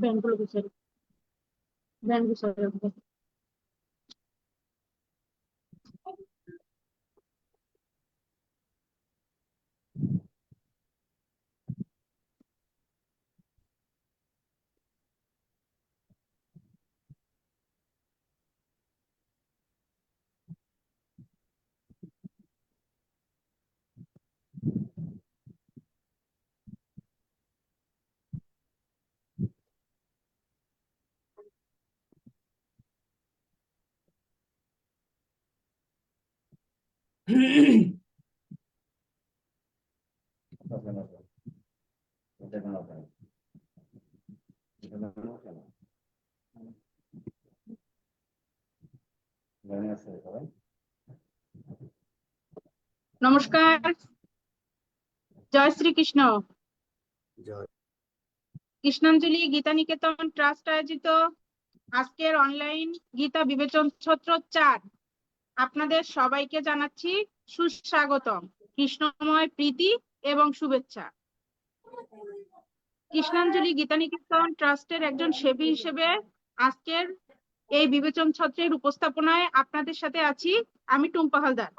ব্যান্ডগুলো গুছাই, band গুছাই রাখবো। নমস্কার, জয় শ্রীকৃষ্ণ। কৃষ্ণাঞ্জলি গীতা নিকেতন trust আয়োজিত আজকের অনলাইন গীতা বিবেচন সত্র 4 আপনাদের সবাইকে জানাচ্ছি সুস্বাগতম, কৃষ্ণময় প্রীতি এবং শুভেচ্ছা। কৃষ্ণাঞ্জলি গীতা নিকেতন ট্রাস্টের একজন সেবী হিসেবে আজকের এই বিবেচন সত্রের উপস্থাপনায় আপনাদের সাথে আছি আমি টুম্পা হালদার।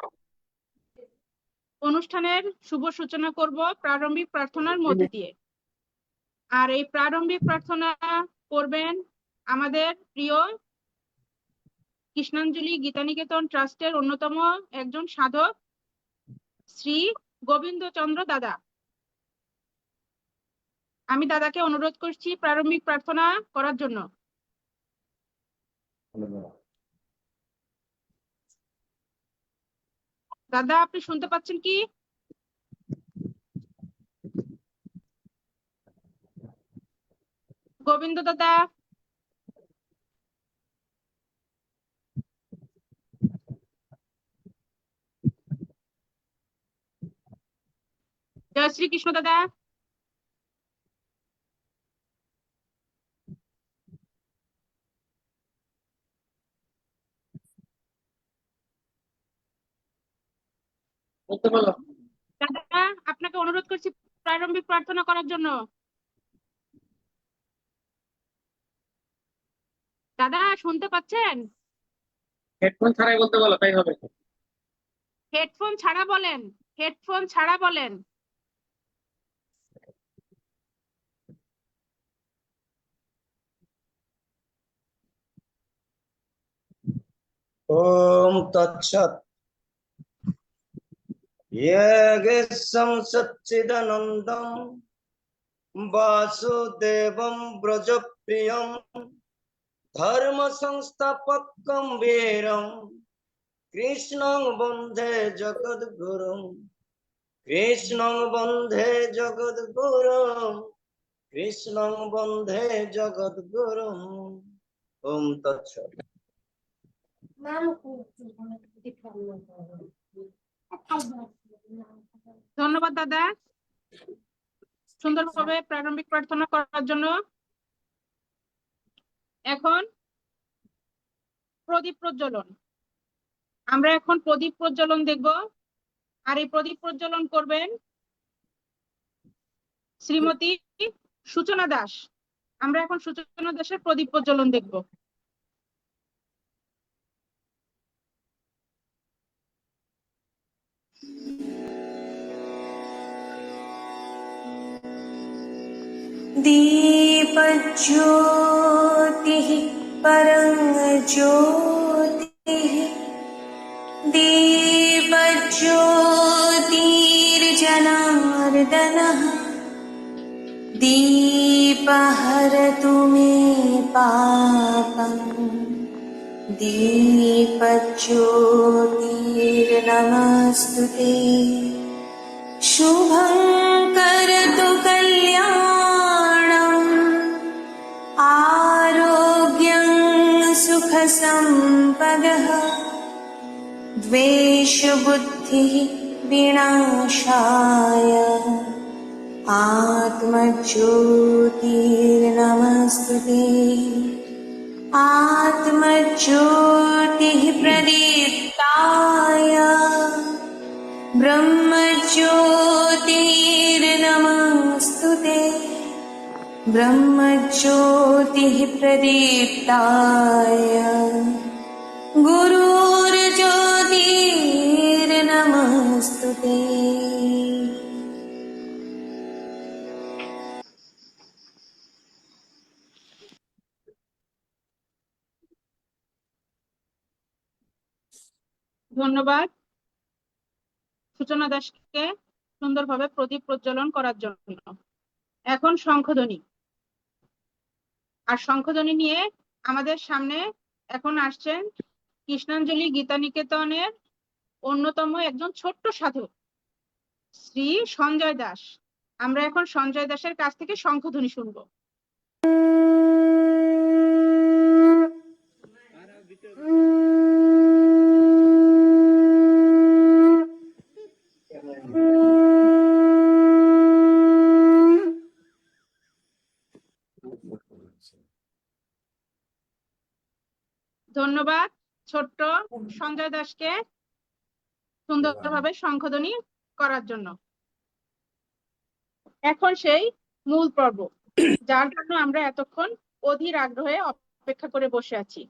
অনুষ্ঠানের শুভ সূচনা করব প্রারম্ভিক প্রার্থনার মধ্য দিয়ে। আর এই প্রারম্ভিক প্রার্থনা করবেন আমাদের প্রিয় কৃষ্ণাঞ্জলি গীতানিকেতন ট্রাস্টের অন্যতম একজন সাধক শ্রী গোবিন্দচন্দ্র দাদা। আমি দাদাকে অনুরোধ করছি প্রারম্ভিক প্রার্থনা করার জন্য। দাদা, আপনি শুনতে পাচ্ছেন কি? গোবিন্দ দাদা, জয় শ্রীকৃষ্ণ দাদা। দাদা, আপনাকে অনুরোধ করছি প্রারম্ভিক প্রার্থনা করার জন্য। দাদা, শুনতে পাচ্ছেন? হেডফোন ছাড়াই বলতে বলো, তাই হবে। হেডফোন ছাড়া বলেন, হেডফোন ছাড়া বলেন। ओम तत्सत्। येगेशं सच्चिदानन्दं वासुदेवं ब्रजप्रियं धर्मसंस्थापकं वीरं कृष्णं वन्दे जगद्गुरुं, कृष्णं वन्दे जगद्गुरुं, कृष्णं वन्दे जगद्गुरुं। ओम तत्सत्। ধন্যবাদ দাদা সুন্দরভাবে প্রারম্ভিক প্রার্থনা করার জন্য। এখন প্রদীপ প্রজ্বলন, আমরা এখন প্রদীপ প্রজ্বলন দেখব। আর এই প্রদীপ প্রজ্বলন করবেন শ্রীমতী সূচনা দাস। আমরা এখন সূচনা দাসের প্রদীপ প্রজ্বলন দেখব। दीपज्योतिः परं ज्योतिः, दीपज्योतिर्जनार्दनः, दीपहरतु मे पापम्, दीपज्योतिर्नमस्तुते, शुभं करतु कल्याणम्, आरोग्यं सुखसम्पदः, द्वेषबुद्धिः विनाशाय, आत्मज्योतिर्नमस्तुते, आत्मज्योतिः प्रदीप्ताय, ब्रह्मज्योतिर्नमस्तुते, ब्रह्मज्योतिः प्रदीप्ताय गुरुर्ज्योतिर्नमस्तु ते। ধন্যবাদ সূচনা দাসকে সুন্দরভাবে প্রদীপ প্রজ্বলন করার জন্য। এখন শঙ্খধ্বনি, আর শঙ্খধ্বনি নিয়ে আমাদের সামনে এখন আসছেন কৃষ্ণাঞ্জলি গীতানিকেতনের অন্যতম একজন ছোট্ট সাধক শ্রী সঞ্জয় দাস। আমরা এখন সঞ্জয় দাসের কাছ থেকে শঙ্খধ্বনি শুনবো। ধন্যবাদ ছোট্ট সঞ্জয় দাসকে সুন্দরভাবে শঙ্খধ্বনি করার জন্য। এখন সেই মূল পর্ব, যার জন্য আমরা এতক্ষণ অধীর আগ্রহে অপেক্ষা করে বসে আছি,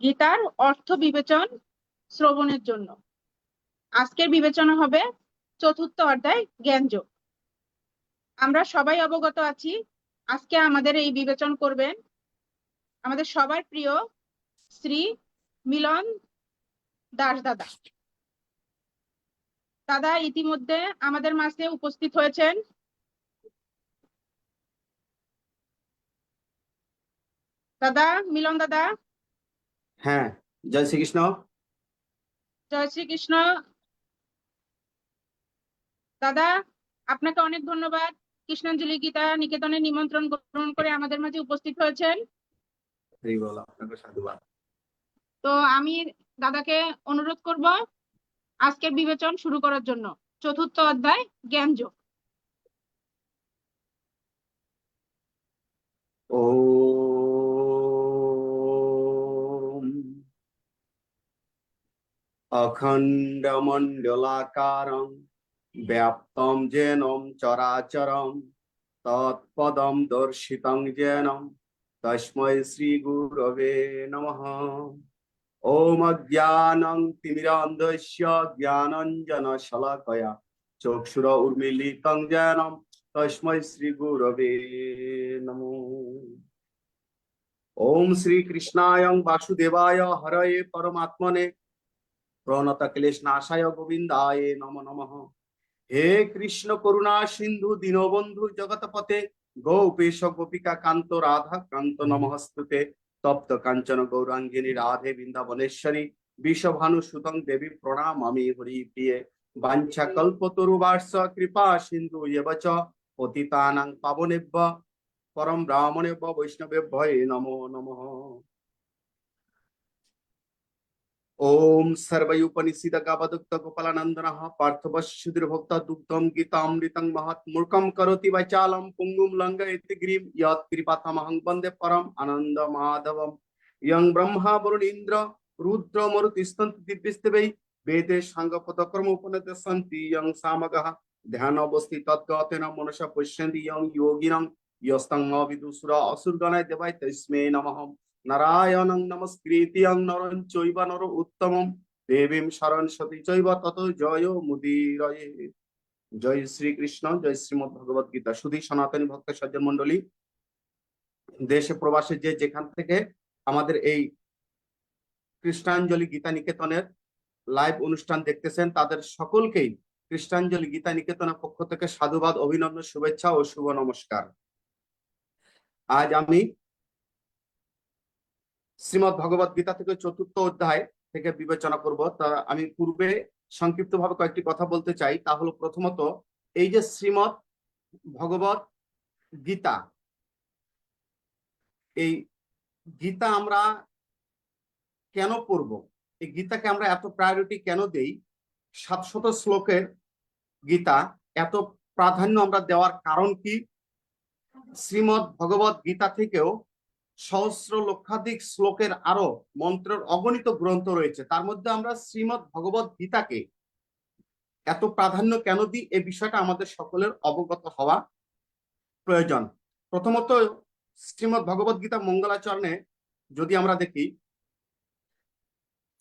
গীতার অর্থ বিবেচন শ্রবণের জন্য। আজকের বিবেচনা হবে চতুর্থ অধ্যায় জ্ঞানযোগ। আমরা সবাই অবগত আছি আজকে আমাদের এই বিবেচন করবেন আমাদের সবার প্রিয় শ্রী মিলন দাস দাদা। দাদা ইতিমধ্যে আমাদের মাঝে উপস্থিত হয়েছেন। দাদা মিলন দাদা। হ্যাঁ, জয় শ্রীকৃষ্ণ। জয় শ্রীকৃষ্ণ। দাদা আপনাকে অনেক ধন্যবাদ, কৃষ্ণাঞ্জলি গীতা নিকেতনের নিমন্ত্রণ গ্রহণ করে আমাদের মাঝে উপস্থিত হয়েছেন। আপনাকে সাধুবাদ। তো আমি দাদাকে অনুরোধ করব আজকের বিবেচন শুরু করার জন্য। চতুর্থ অধ্যায় জ্ঞানযোগ। ওম অখণ্ডমণ্ডলাকারং ব্যাপ্তং যেনম চরাচরম তৎপদম দর্শিতং যেনম তস্मै শ্রী গুরবে নমঃ। ওম অজ্ঞানং তিমিরান্ধস্য জ্ঞানাঞ্জন শলাকয়া চক্ষুর উন্মীলিতং যেনম তস্मै শ্রী গুরবে নমঃ। ওম শ্রী কৃষ্ণায় বাসুদেবায় হরয়ে পরমাত্মনে প্রণত ক্লেশনাশায় গোবিন্দায় নমো নমঃ। হে কৃষ্ণ করুণা সিন্ধু দীনবন্ধু জগৎপতে গোপেশ গোপিকা কান্ত রাধা কান্ত নমস্তুতে। তপ্ত কাঞ্চন গৌরাঙ্গিনী রাধে বৃন্দাবনেশ্বরী বিষভানু সুতং দেবী প্রণামামি হরি প্রিয়ে। বাঞ্ছা কল্পতরুবার্ষ কৃপা সিন্ধু এবচ পতিতানাং পাবনেভ্য পরম ব্রাহ্মণেভ্য বৈষ্ণবেভ্যো নমো নমঃ। ওম সর্বৈপনিষিদ গাবদুক্ত গোপালানন্দনঃ পার্থবশুদ্র ভক্ত দুগ্ধম গীতামৃতং মহাত্মূর্খম করোতি বাচালম পুঙ্গুম লঙ্ঘয়তি গিরিম যৎ কৃপাতমহং বন্দে পরম আনন্দ মাধবম। ইয়ং ব্রহ্মা বরুণীন্দ্র রুদ্র মরুতিস্তন্তি দিব্যস্তবৈ বেদে সাঙ্গপদকর্ম উপনীতে সন্তি ইয়ং সামগঃ ধ্যান অবস্থিত তদ্গতেন মনসা পশ্যন্তি ইয়ং যোগিনং ইয়স্তং বিদুসুরা অসুরগণায় দেবায় তস্মৈ নমঃ। নারায়ণং নমস্কৃত্যং নরং চৈব নর উত্তমম দেবীং শরণসতি চৈব তত জয় মুদীরয়ে। জয় শ্রীকৃষ্ণ, জয় শ্রীমদ্ ভগবত গীতা। শুধু সনাতনী ভক্ত সজ্জন মন্ডলী, দেশে প্রবাসে যে যেখান থেকে আমাদের এই কৃষ্ণাঞ্জলি গীতা নিকেতনের লাইভ অনুষ্ঠান দেখতেছেন, তাদের সকলকেই কৃষ্ণাঞ্জলি গীতা নিকেতনের পক্ষ থেকে সাধুবাদ, অভিনন্দন, শুভেচ্ছা ও শুভ নমস্কার। আজ আমি শ্রীমদ্ ভগবত গীতা থেকে চতুর্থ অধ্যায় থেকে বিবেচনা করব। তা আমি পূর্বে সংক্ষিপ্ত ভাবে কয়েকটি কথা বলতে চাই। তা হলো, প্রথমত এই যে শ্রীমদ্ ভগবত গীতা, এই গীতা আমরা কেন পড়ব, এই গীতাকে আমরা এত প্রায়োরিটি কেন দেই, 700 শ্লোকের গীতা এত প্রাধান্য আমরা দেওয়ার কারণ কি? শ্রীমদ্ ভগবত গীতা থেকেও সহস্র লক্ষাধিক শ্লোকের আরো মন্ত্রের অগণিত গ্রন্থ রয়েছে, তার মধ্যে আমরা শ্রীমদ্ ভগবত গীতাকে এত প্রাধান্য কেন দিই, এই বিষয়টা আমাদের সকলের অবগত হওয়া প্রয়োজন। প্রথমত শ্রীমদ ভগবদ গীতা মঙ্গলাচরণে যদি আমরা দেখি,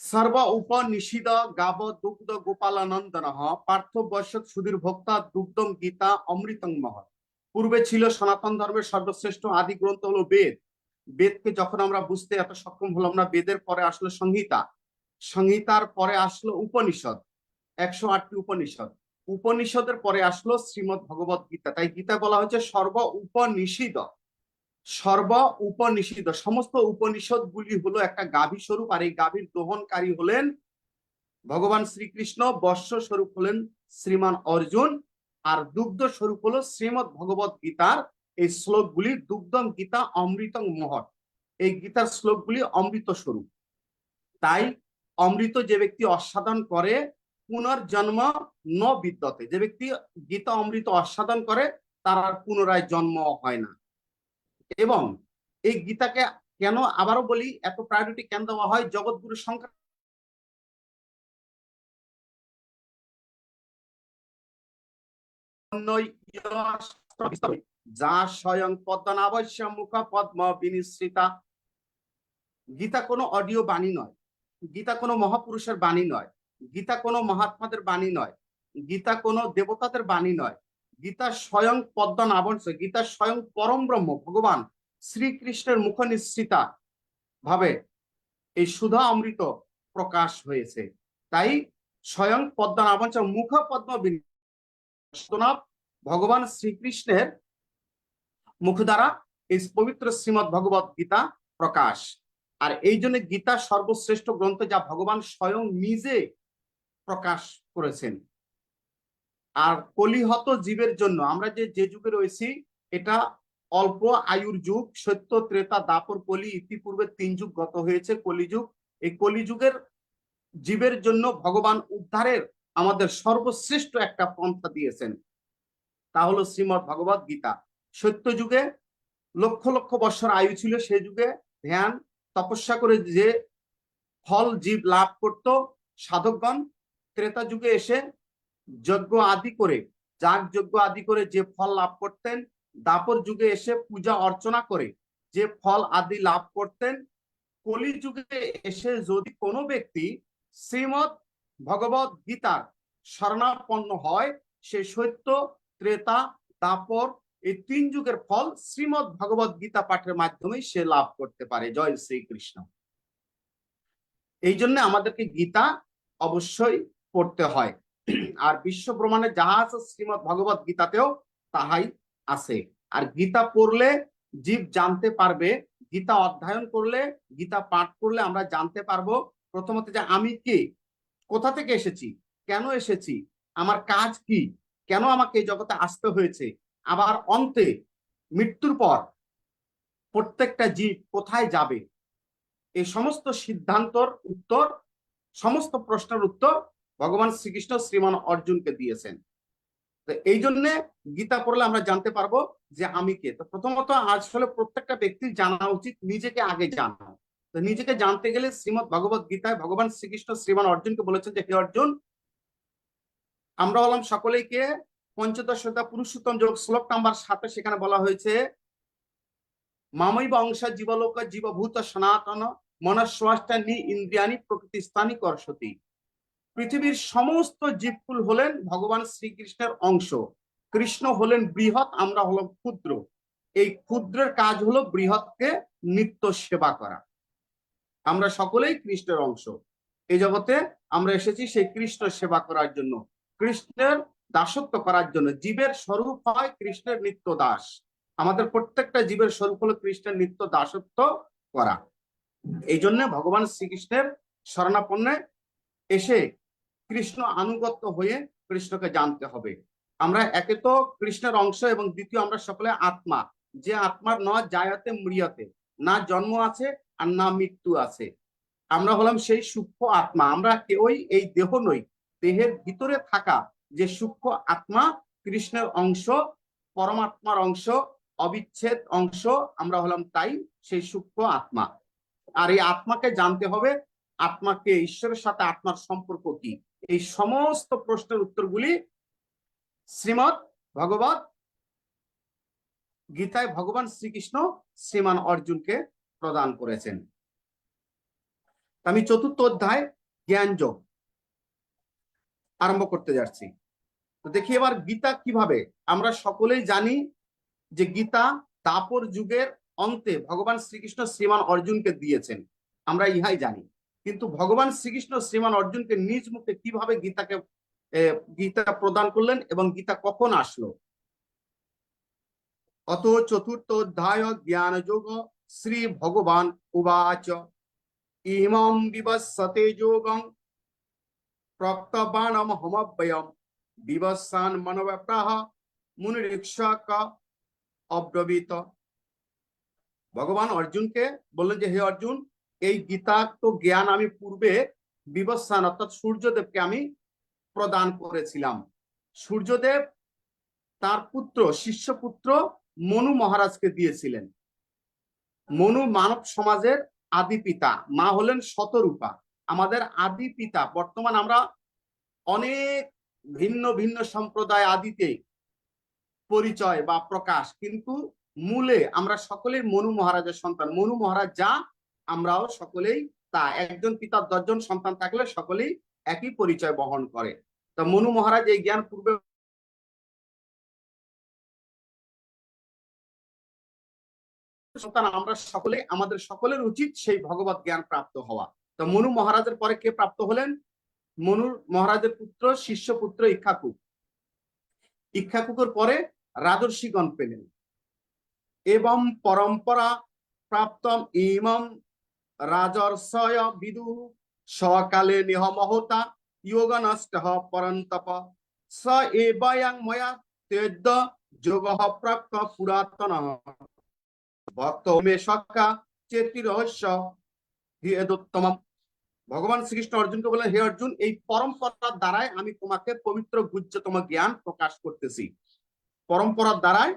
সর্ব উপনিষিদ গাব দুগ্ধ গোপালানন্দন পার্থ বৈশ্যত সুধীর ভোক্তা দুগ্ধম গীতা অমৃতং মহৎ। পূর্বে ছিল সনাতন ধর্মের সর্বশ্রেষ্ঠ আদি গ্রন্থ হলো বেদ। বেদকে যখন আমরা বুঝতে এত সক্ষম হলাম না, বেদের পরে আসলো সংহিতা, সংহিতার পরে আসলো উপনিষদ, 108টি উপনিষদ, উপনিষদের পরে আসলো শ্রীমদ ভগবত গীতা। তাই গীতা বলা হচ্ছে সর্ব উপনিষিদ, সর্ব উপনিষিদ। সমস্ত উপনিষদ গুলি হলো একটা গাভী স্বরূপ, আর এই গাভীর দোহনকারী হলেন ভগবান শ্রীকৃষ্ণ, বর্ষ স্বরূপ হলেন শ্রীমান অর্জুন, আর দুগ্ধ স্বরূপ হলো শ্রীমদ ভগবত গীতার এই শ্লোকগুলি। দুগ্ধম গীতা অমৃতং মহৎ, এই গীতার শ্লোকগুলি অমৃত স্বরূপ। তাই অমৃত যে ব্যক্তি অস্বাদন করে পুনর্জন্ম ন বিদ্যতে, যে ব্যক্তি গীতা অমৃত অস্বাদন করে তার আর পুনরায় জন্ম হয় না। এবং এই গীতাকে কেন, আবারও বলি, এত প্রায়োরিটি কেন দেওয়া হয়? জগৎগুরু সংখ্যা যা স্বয়ং পদ্মনাভস্য মুখ পদ্ম বিনিশ্রিতা। গীতা কোনো অডিও বাণী নয়, গীতা কোনো মহাপুরুষের বাণী নয়, গীতা কোনো মহাত্মাদের বাণী নয়, গীতা কোনো দেবতাদের বাণী নয়, গীতা স্বয়ং পদ্মনাভস্য, গীতা স্বয়ং পরম ব্রহ্ম ভগবান শ্রীকৃষ্ণের মুখ নিঃসৃতা ভাবে এই সুধা অমৃত প্রকাশ হয়েছে। তাই স্বয়ং পদ্মনাভস্য মুখ পদ্ম বিনিশ্রিতা, ভগবান শ্রীকৃষ্ণের মুখ দ্বারা এই পবিত্র শ্রীমদ ভগবত গীতা প্রকাশ। আর এই জন্য গীতা সর্বশ্রেষ্ঠ গ্রন্থ, যা ভগবান স্বয়ং নিজে প্রকাশ করেছেন। আর কলিহত জীবের জন্য, আমরা যে যুগে রয়েছি এটা অল্প আয়ুর যুগ, সত্য ত্রেতা দাপর কলি, ইতিপূর্বে 3 যুগ গত হয়েছে, কলিযুগ। এই কলিযুগের জীবের জন্য ভগবান উদ্ধারের আমাদের সর্বশ্রেষ্ঠ একটা পন্থা দিয়েছেন, তা হলো শ্রীমদ ভগবত গীতা। সত্য যুগে লক্ষ লক্ষ বছর আয়ু ছিল, সেই যুগে ধ্যান তপস্যা করে যে ফল জীব লাভ করত সাধকগণ, ত্রেতা যুগে এসে যজ্ঞ আদি করে, যাগ যজ্ঞ আদি করে যে ফল লাভ করতেন, দাপর যুগে এসে পূজা অর্চনা করে যে ফল আদি লাভ করতেন, কলি যুগে এসে যদি কোনো ব্যক্তি শ্রীমদ ভগবত গীতার শরণাপন্ন হয়, সে সত্য ত্রেতা দাপর এই 3 যুগের ফল শ্রীমদ ভগবত গীতা পাঠের মাধ্যমে সে লাভ করতে পারে। জয় শ্রীকৃষ্ণ। এই জন্য আমাদেরকে গীতা অবশ্যই পড়তে হয়। আর বিশ্ব ব্রহ্মাণ্ডে যাহা আছে শ্রীমদ ভগবত গীতাতেও তাহাই আছে। আর গীতা পড়লে জীব জানতে পারবে, গীতা অধ্যয়ন করলে, গীতা পাঠ করলে আমরা জানতে পারবো প্রথমত যে আমি কে, কোথা থেকে এসেছি, কেন এসেছি, আমার কাজ কি, কেন আমাকে এই জগতে আসতে হয়েছে, আবার অন্তে মৃত্যুর পর প্রত্যেকটা জীব কোথায় যাবে, এই সমস্ত সিদ্ধান্তর উত্তর, সমস্ত প্রশ্নের উত্তর ভগবান শ্রীকৃষ্ণ শ্রীমান অর্জুনকে দিয়েছেন। তো এই জন্য গীতা পড়লে আমরা জানতে পারবো যে আমি কে। তো প্রথমত আসলে প্রত্যেকটা ব্যক্তির জানা উচিত নিজেকে আগে জানা। তো নিজেকে জানতে গেলে শ্রীমদ ভগবত গীতায় ভগবান শ্রীকৃষ্ণ শ্রীমান অর্জুনকে বলেছেন যে হে অর্জুন, আমরা হলাম সকলেই কে, পঞ্চদশ অধ্যায় পুরুষোত্তম যোগ শ্লোক নাম্বার 7, সেখানে বলা হয়েছে মামৈব অংশ জীবলোক জীবভূত সনাতন মনস্বাষ্টানি ইন্দ্রিয়ানি প্রকৃতি স্থানী করসতি। পৃথিবীর সমস্ত জীবকুল হলেন ভগবান শ্রীকৃষ্ণের অংশ। কৃষ্ণ হলেন বৃহৎ, আমরা হলাম ক্ষুদ্র। এই ক্ষুদ্রের কাজ হলো বৃহৎকে নিত্য সেবা করা। আমরা সকলেই কৃষ্ণের অংশ। এই জগতে আমরা এসেছি সেই কৃষ্ণ সেবা করার জন্য, কৃষ্ণের দাসত্ব করার জন্য। জীবের স্বরূপ হয় কৃষ্ণের নিত্য দাস। আমাদের প্রত্যেকটা জীবের স্বরূপ হলো কৃষ্ণের নিত্য দাসত্ব করা। এই জন্য ভগবান শ্রীকৃষ্ণের শরণাপন্নে এসে কৃষ্ণ আনুগত্য হয়ে কৃষ্ণকে জানতে হবে। আমরা একে তো কৃষ্ণের অংশ, এবং দ্বিতীয় আমরা সকলে আত্মা, যে আত্মার ন জায়তে মৃয়তে, না জন্ম আছে আর না মৃত্যু আছে। আমরা হলাম সেই সূক্ষ্ম আত্মা। আমরা কেউই এই দেহ নই, দেহের ভিতরে থাকা যে সূক্ষ্ম আত্মা কৃষ্ণের অংশ, পরমাত্মার অংশ, অবিচ্ছেদ অংশ আমরা হলাম, তাই সেই সূক্ষ্ম আত্মা। আর এই আত্মাকে জানতে হবে, আত্মাকে, ঈশ্বরের সাথে আত্মার সম্পর্ক কি, এই সমস্ত প্রশ্নের উত্তরগুলি শ্রীমদ ভগবত গীতায় ভগবান শ্রীকৃষ্ণ শ্রীমান অর্জুনকে প্রদান করেছেন। আমি চতুর্থ অধ্যায় জ্ঞান যোগ আরম্ভ করতে যাচ্ছি। তো দেখি এবার গীতা কিভাবে, আমরা সকলেই জানি যে গীতা দাপর যুগের অন্তে ভগবান শ্রীকৃষ্ণ শ্রীমান অর্জুনকে দিয়েছেন, আমরা ইহাই জানি। কিন্তু ভগবান শ্রীকৃষ্ণ শ্রীমান অর্জুনকে নিজ মুখে কিভাবে গীতা প্রদান করলেন এবং গীতা কখন আসলো। অত চতুর্থ অধ্যায় জ্ঞান যোগ শ্রী ভগবান উবাচ ইমং বিবস্বতে যোগং প্রক্তবাণম হমব্যয়ম বিবস্বান মনোব্যাপ্রাহ মুনিরিক্ষক অব্রবীত। ভগবান অর্জুনকে বললেন যে হে অর্জুন, এই গীতার্থ জ্ঞান আমি পূর্বে বিবস্বান অর্থাৎ সূর্যদেবকে আমি প্রদান করেছিলাম। সূর্যদেব তার পুত্র শিষ্যপুত্র মনু মহারাজকে দিয়েছিলেন। মনু মানব সমাজের আদি পিতা, মা হলেন শতরূপা, আমাদের আদি পিতা। বর্তমান আমরা অনেক ভিন্ন ভিন্ন সম্প্রদায় আদিতে পরিচয় বা প্রকাশ, কিন্তু মূলে আমরা সকলেই মনু মহারাজের সন্তান। মনু মহারাজ যা, আমরাও সকলেই তা। একজন পিতার 10 জন সন্তান থাকলে সকলেই একই পরিচয় বহন করে। তা মনু মহারাজ এই জ্ঞান পূর্বে সন্তান, আমরা সকলে, আমাদের সকলের উচিত সেই ভগবত জ্ঞান প্রাপ্ত হওয়া। তো মনু মহারাজের পরে কে প্রাপ্ত হলেন? মনু মহারাজের পুত্র শিষ্যপুত্র ইক্ষ্বাকু। ইক্ষ্বাকুর পরে রাজর্ষিগণ পেলেন। এবং পরম্পরা প্রাপ্তম ইমম রাজর্ষয় বিদু সকালে নিহ মহতা যোগনষ্ট পরন্তপ স এবায়াং ময়া তেদ্য যোগঃ প্রাপ্ত পুরাতন ভক্ত মে সখা চেতি রহস্য হিয়েদোত্তম। ভগবান শ্রীকৃষ্ণ অর্জুনকে বলেন, হে অর্জুন, এই পরম্পরার দ্বারাই আমি তোমাকে পবিত্র গুহ্যতম জ্ঞান প্রকাশ করতেছি। পরম্পরার দ্বারাই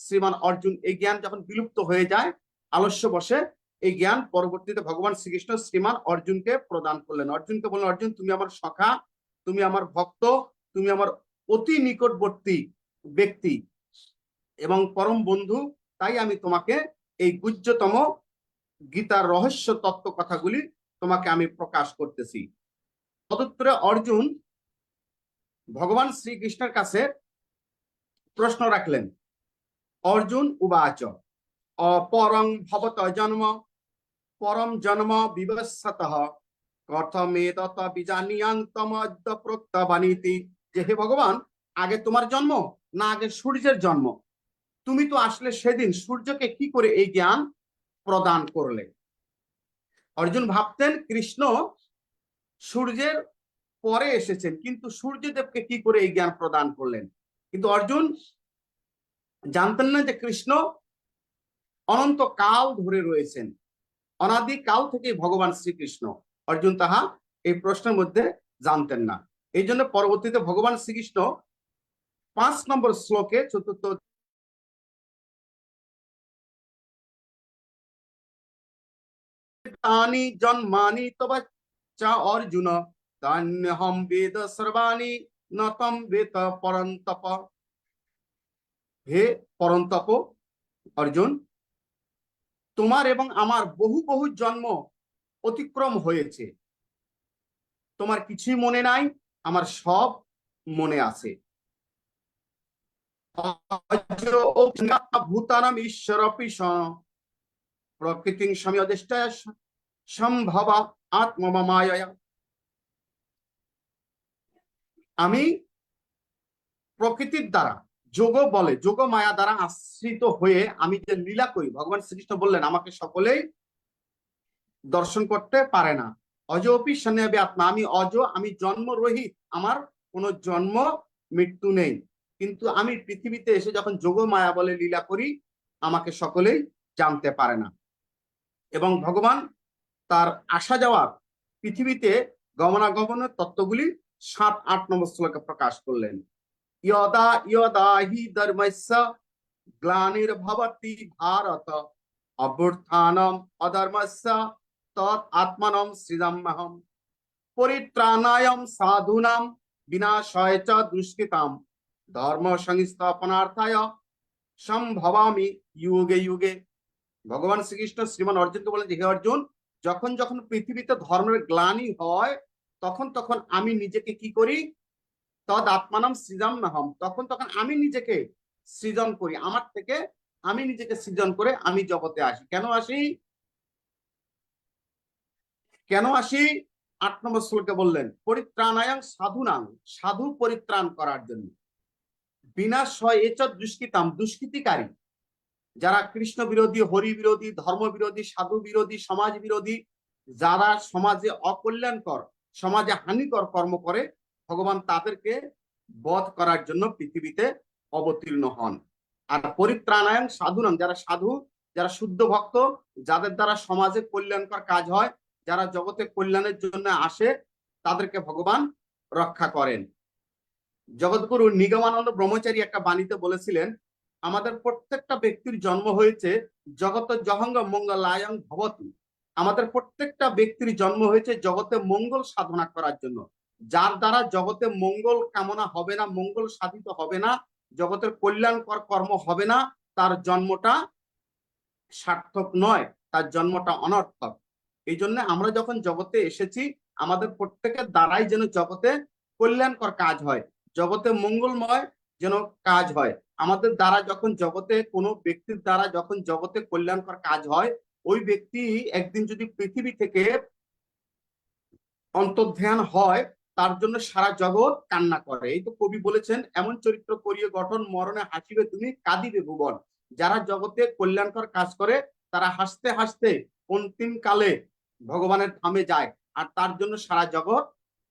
শ্রীমান অর্জুন এই জ্ঞান যখন বিলুপ্ত হয়ে যায় আলস্য বসে, এই জ্ঞান পরবর্তীতে ভগবান শ্রীকৃষ্ণ শ্রীমান অর্জুনকে প্রদান করলেন। অর্জুনকে বললেন, অর্জুন তুমি আমার সখা, তুমি আমার ভক্ত, তুমি আমার অতি নিকটবর্তী ব্যক্তি এবং পরম বন্ধু, তাই আমি তোমাকে এই গুহ্যতম গীতার রহস্য তত্ত্ব কথাগুলি তোমাকে আমি প্রকাশ করতেছি। তদুত্তরে অর্জুন ভগবান শ্রীকৃষ্ণের কাছে প্রশ্ন রাখলেন। অর্জুন উবাচ অপরং ভবত জন্ম পরম জন্ম বিবস্বতঃ কথমেতত বিজানিয়াং তমদ্য প্রক্তবানীতি। যে হে ভগবান, আগে তোমার জন্ম না আগে সূর্যের জন্ম? তুমি তো আসলে সেদিন, সূর্যকে কি করে এই জ্ঞান প্রদান করলে? অর্জুন ভাবতেন কৃষ্ণ সূর্যের পরে এসেছেন, কিন্তু সূর্যদেবকে কি করে এই জ্ঞান প্রদান করলেন? কিন্তু অর্জুন জানতেন না যে কৃষ্ণ অনন্ত কাল ধরে রয়েছেন, অনাদি কাল থেকে ভগবান শ্রীকৃষ্ণ। অর্জুন তাহা এই প্রশ্নের মধ্যে জানতেন না। এই জন্য পরবর্তীতে ভগবান শ্রীকৃষ্ণ 5 নম্বর শ্লোকে চতুর্থ তানি জন্মানি তবা চা অর্জুন তান্যহম বেদ সর্বাণি নতম বেদ পরন্তপ। হে পরন্তপ অর্জুন, তোমার এবং আমার বহু বহু জন্ম অতিক্রম হয়েছে, তোমার কিছুই মনে নাই, আমার সব মনে আছে। ভূতানাম ঈশ্বর প্রকৃতিং সময়দিষ্টায় সম্ভবা আত্মমায়া। আমি প্রকৃতির দ্বারা যোগ বলে, যোগ মায়া দ্বারা আশ্রিত হয়ে আমি যে লীলা করি, ভগবান শ্রীকৃষ্ণ বললেন আমাকে সকলেই দর্শন করতে পারে না। অজপি সন্ন্যাবী আত্মা, আমি অজ, আমি জন্ম রহিত, আমার কোনো জন্ম মৃত্যু নেই, কিন্তু আমি পৃথিবীতে এসে যখন যোগ মায়া বলে লীলা করি আমাকে সকলেই জানতে পারে না। এবং ভগবান তার আসা যাওয়ার, পৃথিবীতে গমনাগমনের তত্ত্বগুলি 7-8 নম্বর শ্লোকে প্রকাশ করলেন। ইয়দা ইয়দা হি ধর্মস্য গ্লানির্ভবতি ভারত অভ্যুত্থানম অধর্মস্য তৎ আত্মানম সৃজাম্যহম। পরিত্রাণায়াম সাধুনাম বিনাশায় চ দুষ্কৃতাম ধর্ম সংস্থাপনার্থায় সম্ভবামি যুগে যুগে। ভগবান শ্রীকৃষ্ণ শ্রীমান অর্জুনকে বলেন যে হে অর্জুন, যখন যখন পৃথিবীতে ধর্মের গ্লানি হয় তখন তখন আমি নিজেকে কি করি, তদ আত্মানাম সৃজম নাহম, তখন তখন আমি নিজেকে সৃজন করি, আমার থেকে আমি নিজেকে সৃজন করে আমি জগতে আসি। কেন আসি? কেন আসি? 8 নম্বর শ্লোকে বললেন পরিত্রাণায়াং সাধুনাং, সাধু পরিত্রাণ করার জন্য, বিনাশ হয় এচ দুষ্কৃতাম, দুষ্কৃতিকারী যারা কৃষ্ণ বিরোধী, হরি বিরোধী, ধর্ম বিরোধী, সাধু বিরোধী, সমাজ বিরোধী, যারা সমাজে অকল্যাণকর, সমাজে হানিকর কর্ম করে, ভগবান তাদেরকে বধ করার জন্য পৃথিবীতে অবতীর্ণ হন। আর পরিত্রাণায়ং সাধুনাং, যারা সাধু, যারা শুদ্ধ ভক্ত, যাদের দ্বারা সমাজে কল্যাণকর কাজ হয়, যারা জগতে কল্যাণের জন্য আসে, তাদেরকে ভগবান রক্ষা করেন। জগৎগুরু নিগমানন্দ ব্রহ্মচারী একটা বাণীতে বলেছিলেন, আমাদের প্রত্যেকটা ব্যক্তির জন্ম হয়েছে জগত জহঙ্গ মঙ্গলায়ং ভবতু, আমাদের প্রত্যেকটা ব্যক্তির জন্ম হয়েছে জগতে মঙ্গল সাধনা করার জন্য। যার দ্বারা জগতে মঙ্গল কামনা হবে না, মঙ্গল সাধিত হবে না, জগতের কল্যাণকর কর্ম হবে না, তার জন্মটা সার্থক নয়, তার জন্মটা অনর্থক। এই জন্য আমরা যখন জগতে এসেছি, আমাদের প্রত্যেকের দ্বারাই যেন জগতে কল্যাণকর কাজ হয়, জগতে মঙ্গলময় যেন কাজ হয়। আমাদের দ্বারা যখন জগতে কোনো ব্যক্তির দ্বারা যখন জগতে কল্যাণকর কাজ হয়, ওই ব্যক্তি একদিন যদি পৃথিবী থেকে অন্তর্ধান হয়, তার জন্য সারা জগৎ কান্না করে। এই তো কবি বলেছেন, এমন চরিত্র করিয়ে গঠন মরণে হাসিবে তুমি কাঁদিবে ভুবন। যারা জগতে কল্যাণকর কাজ করে তারা হাসতে হাসতে অন্তিম কালে ভগবানের ধামে যায়, আর তার জন্য সারা জগৎ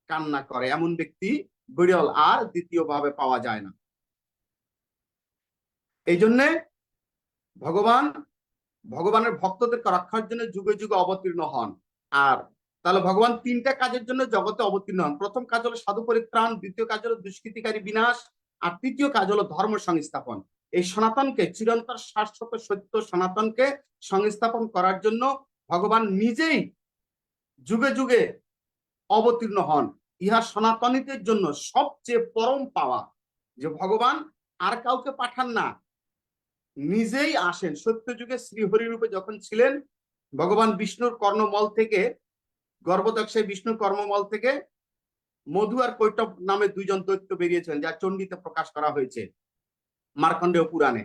কান্না করে। এমন ব্যক্তি বিরল, আর দ্বিতীয় ভাবে পাওয়া যায় না। এই জন্যে ভগবানের ভক্তদেরকে রক্ষার জন্য যুগে যুগে অবতীর্ণ হন। আর তাহলে ভগবান 3টা কাজের জন্য জগতে অবতীর্ণ হন। প্রথম কাজ হলো সাধু পরিত্রাণ, দ্বিতীয় কাজ হলো দুষ্কৃতিকারী বিনাশ, আর তৃতীয় কাজ হলো ধর্ম সংস্থাপন। এই সনাতনকে, চিরন্তর শাশ্বত সত্য সনাতনকে সংস্থাপন করার জন্য ভগবান নিজেই যুগে যুগে অবতীর্ণ হন। ইহা সনাতনীদের জন্য সবচেয়ে পরম পাওয়া, যে ভগবান আর কাউকে পাঠান না, নিজেই আসেন। সত্যযুগে শ্রীহরি রূপে যখন ছিলেন, ভগবান বিষ্ণুর কর্ণমল থেকে, গর্ভদক্ষায় বিষ্ণুর কর্মমল থেকে মধু আর কৈটব নামে 2 জন দৈত্য বেরিয়েছিলেন, যা চণ্ডীতে প্রকাশ করা হয়েছে মার্কণ্ডেয় পুরাণে।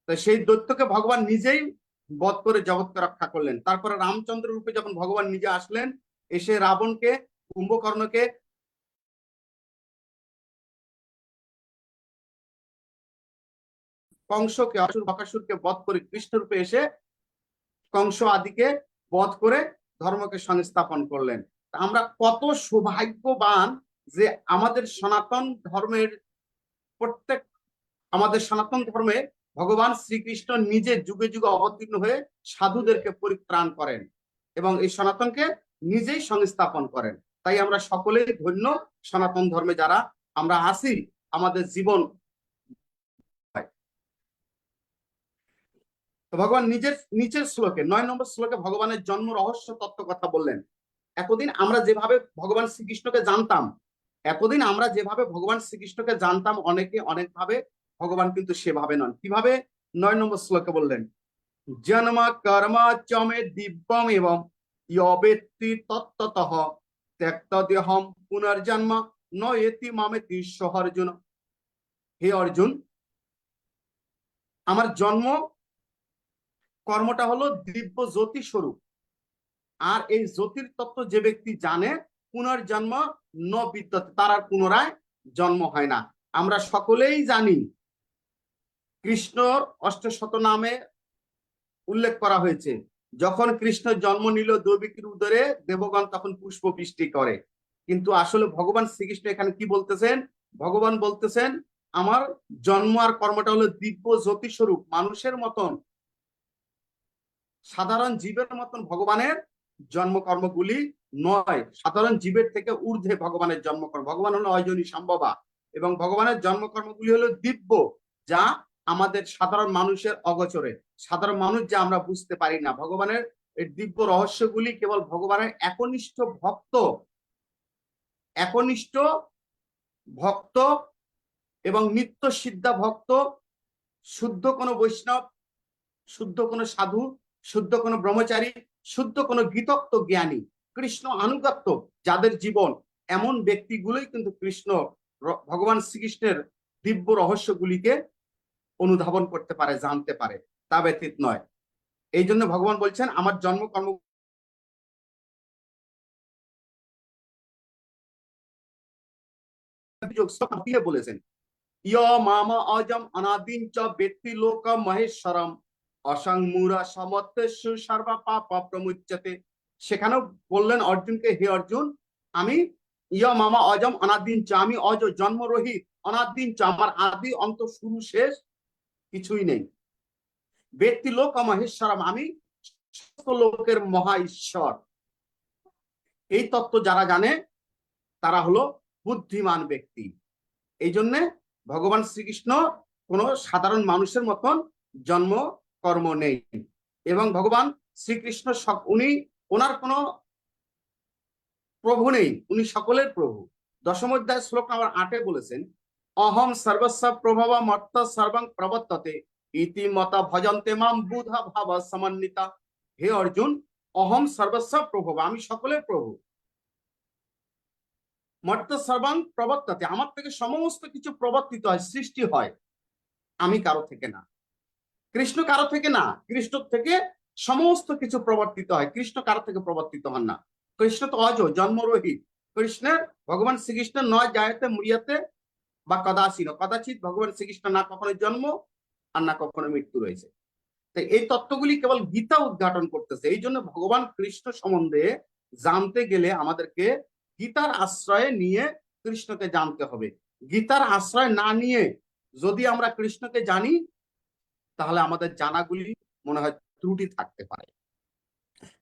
তো সেই দৈত্যকে ভগবান নিজেই বধ করে জগৎকে রক্ষা করলেন। তারপরে রামচন্দ্র রূপে যখন ভগবান নিজে আসলেন, এসে রাবণকে, কুম্ভকর্ণকে, কংসকে, অসুর বকাসুরকে বধ করে কৃষ্ণ রূপে এসে কংস আদিকে বধ করে ধর্মকে সংস্থাপন করলেন। আমরা কত সৌভাগ্যবান যে আমাদের সনাতন ধর্মের ভগবান শ্রীকৃষ্ণ নিজে যুগে যুগে অবতীর্ণ হয়ে সাধুদেরকে পরিত্রাণ করেন এবং এই সনাতনকে নিজেই সংস্থাপন করেন। তাই আমরা সকলেই ধন্য, সনাতন ধর্মে যারা আমরা আছি, আমাদের জীবন। ভগবান নিচের শ্লোকে 9 নম্বর শ্লোকে ভগবানের জন্ম রহস্য তত্ত্ব কথা বললেন। এতদিন আমরা যেভাবে ভগবান শ্রীকৃষ্ণকে জানতাম, অনেকে অনেকভাবে, ভগবান কিন্তু সেভাবে নন। কিভাবে? 9 নম্বর শ্লোকে বললেন, জন্ম কর্ম চমে দিব্যম এবং ইয়বেত্তি তত্ত্বতঃ ত্যক্ত দেহম পুনর্জন্ম নয়েতি মামেতি সহ অর্জুন। হে অর্জুন, আমার জন্ম কর্মটা হলো দিব্য জ্যোতি স্বরূপ, আর এই জ্যোতির তত্ত্ব যে ব্যক্তি জানে, পুনর্জন্ম ন বিদ্যতে, তার আর পুনরায় জন্ম হয় না। আমরা সকলেই জানি, কৃষ্ণর 8শত নামে উল্লেখ করা হয়েছে, যখন কৃষ্ণ জন্ম নিল দৈবিকীর উদরে, দেবগণ তখন পুষ্প বৃষ্টি করে। কিন্তু আসলে ভগবান শ্রীকৃষ্ণ এখানে কি বলতেছেন? ভগবান বলতেছেন, আমার জন্ম আর কর্মটা হলো দিব্য জ্যোতি স্বরূপ, মানুষের মতন, সাধারণ জীবের মতন ভগবানের জন্মকর্মগুলি নয়। সাধারণ জীবের থেকে ঊর্ধ্বে ভগবানের জন্মকর্ম। ভগবান হলো অজনী সম্ভবা, এবং ভগবানের জন্মকর্মগুলি হলো দিব্য, যা আমাদের সাধারণ মানুষের অগোচরে, সাধারণ মানুষ যা আমরা বুঝতে পারি না। ভগবানের এই দিব্য রহস্যগুলি কেবল ভগবানের একনিষ্ঠ ভক্ত একনিষ্ঠ ভক্ত এবং নিত্য সিদ্ধা ভক্ত, শুদ্ধ কোনো বৈষ্ণব, শুদ্ধ কোনো সাধু, শুদ্ধ কোনো ব্রহ্মচারী, শুদ্ধ কোনো গীতক্ত জ্ঞানী, কৃষ্ণ আনুগত্য যাদের জীবন, এমন ব্যক্তিগুলোই কিন্তু কৃষ্ণ ভগবান শ্রীকৃষ্ণের দিব্য রহস্যগুলিকে অনুধাবন করতে পারে, জানতে পারে, তা ব্যতীত নয়। এই জন্য ভগবান বলছেন আমার জন্ম কর্ম বলেছেন ইয় মামা অজম অনাদিন চ ব্যক্তি লোক মহেশ্বরম অসংমূরা সমত্তেষু সর্বা পাপ প্রমুচ্যতে। সেখানেও বললেন অর্জুনকে, হে অর্জুন, আমি ইয় মামা অজম অনাদিন চ, আমি অজ জন্মরহিত, অনাদিন চ আমার আদি অন্ত শুরু শেষ কিছুই নেই, ব্যক্তি লোক মহেশ্বরম আমি সমস্ত লোকের মহা ঈশ্বর। এই তত্ত্ব যারা জানে তারা হলো বুদ্ধিমান ব্যক্তি। এই জন্যে ভগবান শ্রীকৃষ্ণ কোনো সাধারণ মানুষের মতন জন্ম কর্ম নেই, এবং ভগবান শ্রীকৃষ্ণ উনি ওনার কোনো প্রভু নেই, উনি সকলের প্রভু। দশম অধ্যায় শ্লোক নম্বর 8 বলেছেন অহম সর্বস্ব প্রভব মর্ত সর্বং প্রবর্ততে ইতি মত ভজন্তে মাম বুধা ভাব সমন্বিতা। হে অর্জুন, অহম সর্বস্ব প্রভব, আমি সকলের প্রভু, মর্ত সর্বং প্রবর্ততে, আমার থেকে সমস্ত কিছু প্রবর্তিত হয়, সৃষ্টি হয়, আমি কারো থেকে না। কৃষ্ণ কারো থেকে না, কৃষ্ণ থেকে সমস্ত কিছু প্রবর্তিত হয়, কৃষ্ণ কারো থেকে প্রবর্তিত হন না। কৃষ্ণ তো অজ, জন্মরহিত। কৃষ্ণের ভগবান শ্রীকৃষ্ণ নয় জায়তে মুড়িয়াতে বা কদাচিৎ, কদাচিৎ ভগবান শ্রীকৃষ্ণ না কখনো জন্ম আর না কখনো মৃত্যু রয়েছে। তাই এই তত্ত্বগুলি কেবল গীতা উদ্ঘাটন করতেছে। এই জন্য ভগবান কৃষ্ণ সম্বন্ধে জানতে গেলে আমাদেরকে গীতার আশ্রয়ে নিয়ে কৃষ্ণকে জানতে হবে। গীতার আশ্রয় না নিয়ে যদি আমরা কৃষ্ণকে জানি, তাহলে আমাদের জানাগুলি মনে হয় ত্রুটি থাকতে পারে।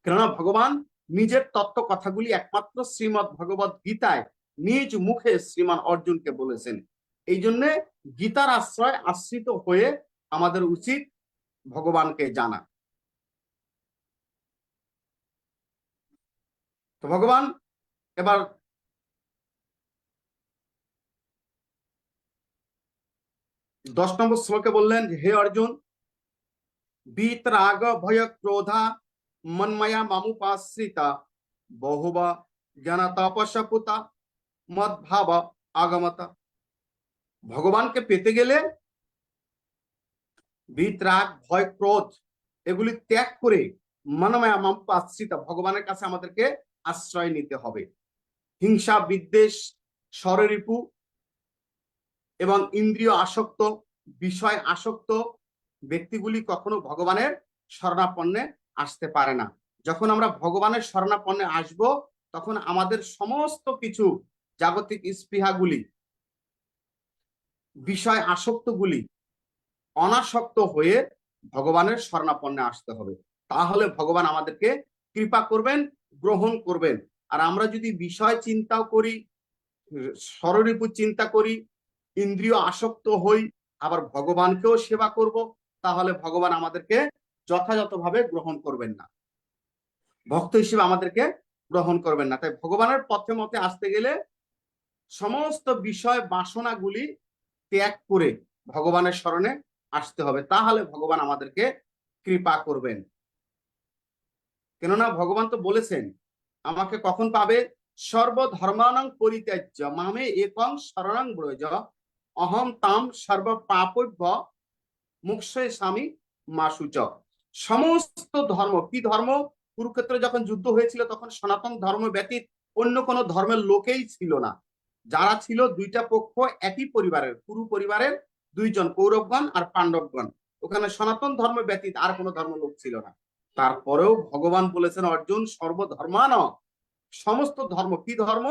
কেননা ভগবান নিজের তত্ত্ব কথাগুলি একমাত্র শ্রীমৎ ভগবত গীতায় নিজ মুখে শ্রীমান অর্জুনকে বলেছেন। এই জন্য গীতার আশ্রয় আশ্রিত হয়ে আমাদের উচিত ভগবানকে জানা। তো ভগবান এবার 10 নম্বর শ্লোকে বললেন, হে অর্জুন, বিতরাগ ভয় ক্রোধা মন্ময়া মামুপাশ্রিতা বহুবা জ্ঞান তপস্যপুতা মদ্ভাব আগমতা। ভগবানকে পেতে গেলে বিতরাগ ভয় ক্রোধ এগুলি ত্যাগ করে মনময়া মামুপাশ্রিতা ভগবানের কাছে আমাদেরকে আশ্রয় নিতে হবে। হিংসা, বিদ্বেষ, ষড়রিপু এবং ইন্দ্রিয় আসক্ত, বিষয় আসক্ত ব্যক্তিগুলি কখনো ভগবানের শরণাপন্নে আসতে পারে না। যখন আমরা ভগবানের শরণাপন্নে আসব, তখন আমাদের সমস্ত কিছু জাগতিক স্পৃহাগুলি, বিষয় আসক্তগুলি অনাসক্ত হয়ে ভগবানের শরণাপন্নে আসতে হবে। তাহলে ভগবান আমাদেরকে কৃপা করবেন, গ্রহণ করবেন। আর আমরা যদি বিষয় চিন্তাও করি, ষড়রিপু চিন্তা করি, ইন্দ্রিয় আসক্ত হই, আবার ভগবানকেও সেবা করব, তাহলে ভগবান আমাদেরকে যথাযথভাবে গ্রহণ করবেন না, ভক্ত হিসেবে আমাদেরকে গ্রহণ করবেন না। তাই ভগবানের পথে মতে আসতে গেলে সমস্ত বিষয় বাসনাগুলি ত্যাগ করে ভগবানের শরণে আসতে হবে, তাহলে ভগবান আমাদেরকে কৃপা করবেন। কেননা ভগবান তো বলেছেন আমাকে কখন পাবে, সর্বধর্মানাং পরিত্যাজ্য মামে একং শরণং ব্রজ অহম তাম সর্ব পাপভ্য মুক্ষয়ে স্বামী মাসুচ। সমস্ত ধর্ম, কি ধর্ম? কুরুক্ষেত্রে যখন যুদ্ধ হয়েছিল তখন সনাতন ধর্ম ব্যতীত অন্য কোনো ধর্মের লোকেই ছিল না। যারা ছিল দুইটা পক্ষ একই পরিবারের, কুরু পরিবারের দুইজন, কৌরবগণ আর পাণ্ডবগণ। ওখানে সনাতন ধর্ম ব্যতীত আর কোনো ধর্ম লোক ছিল না। তারপরেও ভগবান বলেছেন অর্জুন সর্বধর্মান, সমস্ত ধর্ম। কি ধর্ম?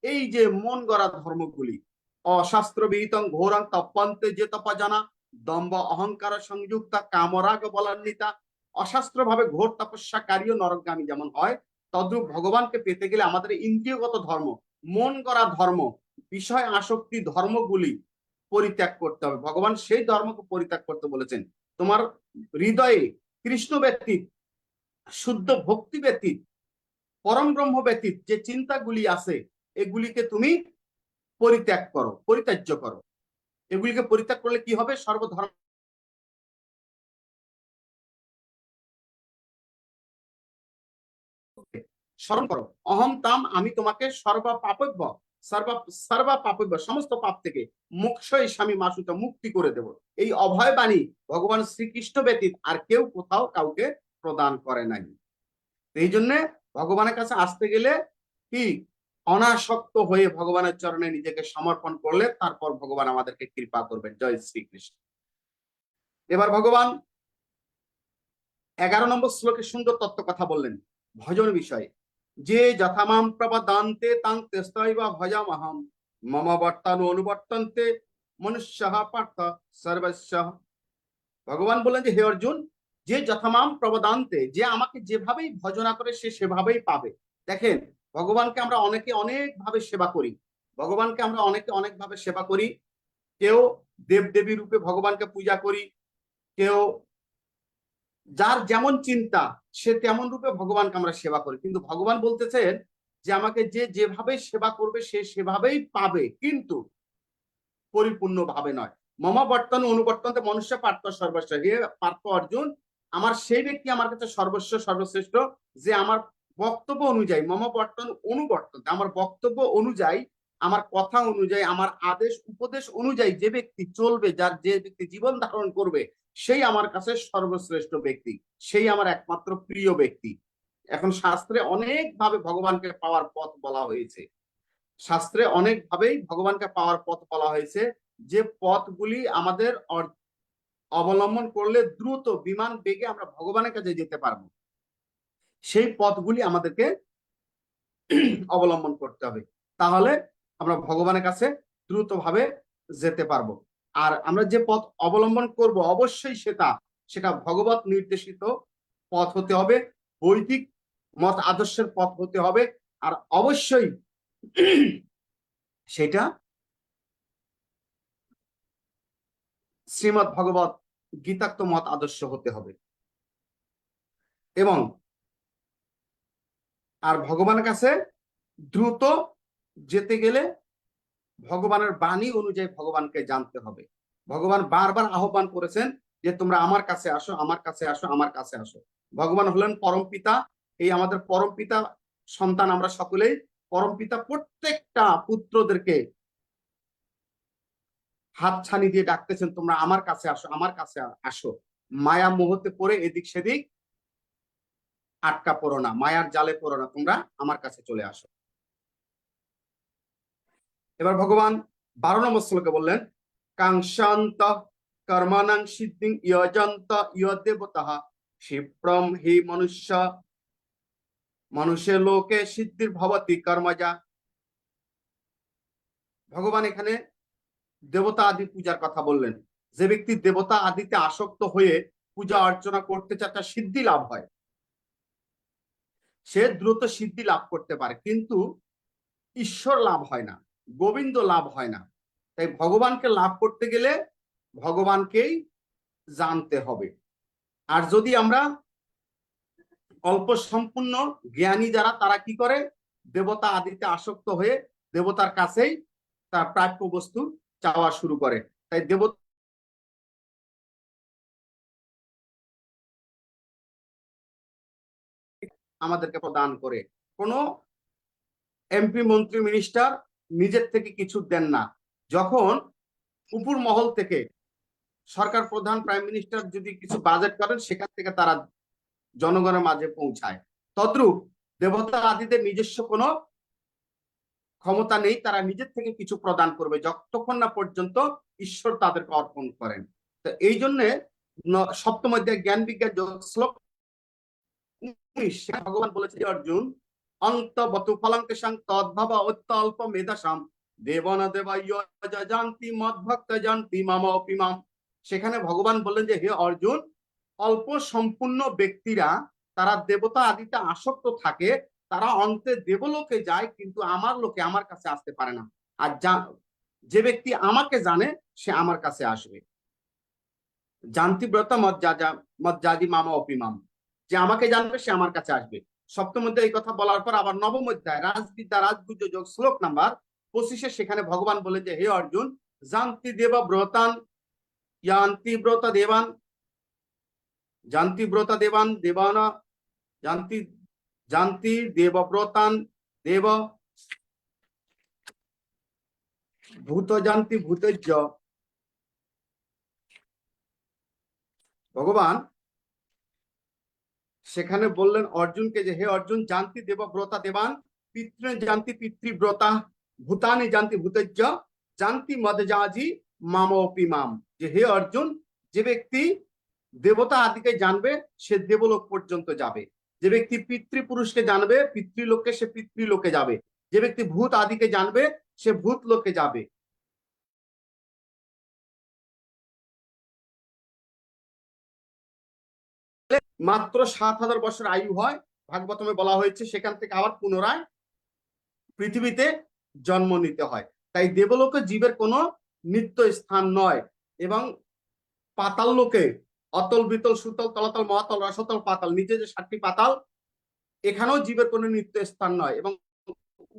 এই যে মন গড়া ধর্মগুলি, অশাস্ত্র বিহিতং ঘোরং তপন্তে যে তপা জানা দম্ভ অহংকার সংযুক্ত কামরাগ বলান্বিতা। অশাস্ত্র ভাবে ঘোর তপস্যাকারী ও নরকগামী যেমন হয়, তদ্রূপ ভগবানকে পেতে গেলে আমাদের ইন্দ্রিয়গত ধর্ম, মন গড়া ধর্ম, বিষয় আসক্তি ধর্মগুলি পরিত্যাগ করতে হবে। ভগবান সেই ধর্মকে পরিত্যাগ করতে বলেছেন। তোমার হৃদয়ে কৃষ্ণ ব্যতীত, শুদ্ধ ভক্তি ব্যতীত, পরম ব্রহ্ম ব্যতীত যে চিন্তাগুলি আছে, এগুলিকে তুমি পরিত্যাগ করো, পরিত্যাজ্য করো। এগুলিকে পরিত্যাগ করলে কি হবে? সর্বধর্ম স্মরণ করো। অহম তাম, আমি তোমাকে সর্বা পাপব্য সমস্ত পাপ থেকে মোক্ষই স্বামী মাসুত, মুক্তি করে দেব। এই অভয় বাণী ভগবান শ্রীকৃষ্ণ ব্যতীত আর কেউ কোথাও কাউকে প্রদান করে নাই। এই জন্য ভগবানের কাছে আসতে গেলে কি অনাসক্ত হয়ে ভগবানের চরণে নিজেকে সমর্পণ করলে তারপর ভগবান আমাদেরকে কৃপা করবেন। জয় শ্রীকৃষ্ণ। এবার ভগবান 11 নম্বর শ্লোকে সুন্দর তত্ত্ব কথা বললেন ভজন বিষয়ে, যে যথামাম প্রপদান্তে তাং তেস্তৈব ভজামহম মম বর্তানু অনুবর্তন্তে মনুষ্যঃ পার্থ সর্বস্য। ভগবান বললেন যে হে অর্জুন, যে যথামাম প্রপদান্তে, যে আমাকে যেভাবেই ভজনা করে সে সেভাবেই পাবে। দেখেন, ভগবানকে আমরা অনেকে অনেক ভাবে সেবা করি, ভগবানকে আমরা অনেকে অনেক ভাবে সেবা করি। কেউ দেবদেবী রূপে ভগবানকে পূজা করি, কেউ যার যেমন চিন্তা সে তেমন রূপে ভগবানকে আমরা সেবা করি। কিন্তু ভগবান বলতেছেন যে আমাকে যে যেভাবে সেবা করবে সে সেভাবেই পাবে, কিন্তু পরিপূর্ণ ভাবে নয়। মম বর্তন অনুবর্তনতে মনুষ্য পার্থ সর্বস্ব। হে পার্থ অর্জুন, আমার সেই ব্যক্তি আমার কাছে সর্বস্ব সর্বশ্রেষ্ঠ, যে আমার বক্তব্য অনুযায়ী, মম বর্তন অনুবর্তন, আমার বক্তব্য অনুযায়ী, আমার কথা অনুযায়ী, আমার আদেশ উপদেশ অনুযায়ী যে ব্যক্তি চলবে, যার যে ব্যক্তি জীবন ধারণ করবে, সেই আমার কাছে সর্বশ্রেষ্ঠ ব্যক্তি, সেই আমার একমাত্র প্রিয় ব্যক্তি। এখন শাস্ত্রে অনেক ভাবে ভগবানকে পাওয়ার পথ বলা হয়েছে, শাস্ত্রে অনেক ভাবেই ভগবানকে পাওয়ার পথ বলা হয়েছে, যে পথগুলি আমাদের অবলম্বন করলে দ্রুত বিমান বেগে আমরা ভগবানের কাছে যেতে পারবো, সেই পথগুলি আমাদেরকে অবলম্বন করতে হবে। তাহলে আমরা ভগবানের কাছে দ্রুত ভাবে যেতে পারবো। আর আমরা যে পথ অবলম্বন করব অবশ্যই সেটা ভগবত নির্দেশিত পথ হতে হবে, বৈদিক মত আদর্শের পথ হতে হবে, আর অবশ্যই সেটা শ্রীমৎ ভগবত গীতাক্ত মত আদর্শ হতে হবে। এবং আর ভগবানের কাছে দ্রুত যেতে গেলে ভগবানের বাণী অনুযায়ী ভগবানকে জানতে হবে। ভগবান বারবার আহ্বান করেছেন যে তোমরা আমার কাছে আসো, আমার কাছে আসো, আমার কাছে আসো। ভগবান হলেন পরম পিতা, এই আমাদের পরম পিতা সন্তান আমরা সকলেই। পরম পিতা প্রত্যেকটা পুত্রদেরকে হাত ছানি দিয়ে ডাকতেছেন, তোমরা আমার কাছে আসো, আমার কাছে আসো। মায়া মোহতে পড়ে এদিক সেদিক আটকা পড়ো না, মায়ার জালে পড়ো না, তোমরা আমার কাছে চলে আসো। এবার ভগবান 12 নম্বর শ্লোকে বললেন, কাংশান্ত কর্মাণং সিদ্ধিং ইয়জন্ত ইয়দেবতঃ ক্ষিপ্রম হি মনুষ্য মানুষের লোকে সিদ্ধির ভবতি কর্মজা। ভগবান এখানে দেবতা আদি পূজার কথা বললেন। যে ব্যক্তি দেবতা আদিতে আসক্ত হয়ে পূজা অর্চনা করতে চায় তার সিদ্ধি লাভ হয়, সে দ্রুত সিদ্ধি লাভ করতে পারে, কিন্তু ঈশ্বর লাভ হয় না, গোবিন্দ লাভ হয় না। তাই ভগবানকে লাভ করতে গেলে ভগবানকেই জানতে হবে। আর যদি আমরা অল্প সম্পূর্ণ জ্ঞানী যারা, তারা কি করে? দেবতা আদিতে আসক্ত হয়ে দেবতার কাছেই তার প্রাপ্য বস্তু চাওয়া শুরু করে। তাই দেবতা আমাদেরকে প্রদান করে। কোন এমপি মন্ত্রী মিনিস্টার নিজের থেকে কিছু দেন না, যখন উপর মহল থেকে সরকার প্রধান প্রাইম মিনিস্টার যদি কিছু বাজেট করেন সেখান থেকে তারা জনগণের মাঝে পৌঁছায়। তদ্রূপ দেবতা আদিদের নিজস্ব কোনো ক্ষমতা নেই, তারা নিজের থেকে কিছু প্রদান করবে যতক্ষণ না পর্যন্ত ঈশ্বর তাদেরকে অর্পণ করেন। তো এই জন্য সপ্তম অধ্যায় জ্ঞান বিজ্ঞান শ্লোক 19 ভগবান বলেছে, অর্জুন অন্তবতু ফলঙ্কেশং তদ্ভব অত্যল্প মেধাসাম দেবনা দেবায় জানতি মদ্ভক্ত জানতি মাম অপিমাম। সেখানে ভগবান বললেন যে হে অর্জুন, অল্প সম্পূর্ণ ব্যক্তিরা তারা দেবতা আদিতে আসক্ত থাকে, তারা অন্তে দেবলোকে যায়, কিন্তু আমার লোকে আমার কাছে আসতে পারে না। আর যে ব্যক্তি আমাকে জানে সে আমার কাছে আসবে। জানতি ব্রত মজ্জাদি মামা অপিমাম, যে আমাকে জানবে সে আমার কাছে আসবে। সপ্তম অধ্যায় এই কথা বলার পর আবার নবম অধ্যায় রাজবিদ্যা রাজগুজ্জ যোগ শ্লোক নাম্বার 25 সেখানে ভগবান বলেন যে হে অর্জুন জান্তি দেব ব্রতান ইয়ান্তি ব্রত দেবান জান্তি ব্রত দেবান দেবানা জান্তি জান্তি দেবব্রতান দেব ভূত জান্তি ভূতজ্য। ভগবান সেখানে বললেন অর্জুনকে যে হে অর্জুন জান্তি দেবব্রতা দেবান পিতৃ জান্তি পিতৃব্রতা ভূতানি জান্তি ভূতজ্য জান্তি মদজাজি মামপি মাম। যে হে অর্জুন যে ব্যক্তি দেবতা আদিকে জানবে সে দেবলোক পর্যন্ত যাবে, যে ব্যক্তি পিতৃপুরুষকে জানবে পিতৃলোকে সে পিতৃলোকে যাবে, যে ব্যক্তি ভূত আদিকে জানবে সে ভূত লোকে যাবে। মাত্র 7,000 বছর আয়ু হয় ভাগবতমে বলা হয়েছে, সেখান থেকে আবার পুনরায় পৃথিবীতে জন্ম নিতে হয়। তাই দেবলোকে জীবের কোনো নিত্য স্থান নয় এবং পাতাল লোকে অতল বিতল সুতল তলাতল মহাতল রসতল পাতাল নিচে যে 7টি পাতাল এখানেও জীবের কোনো নিত্য স্থান নয় এবং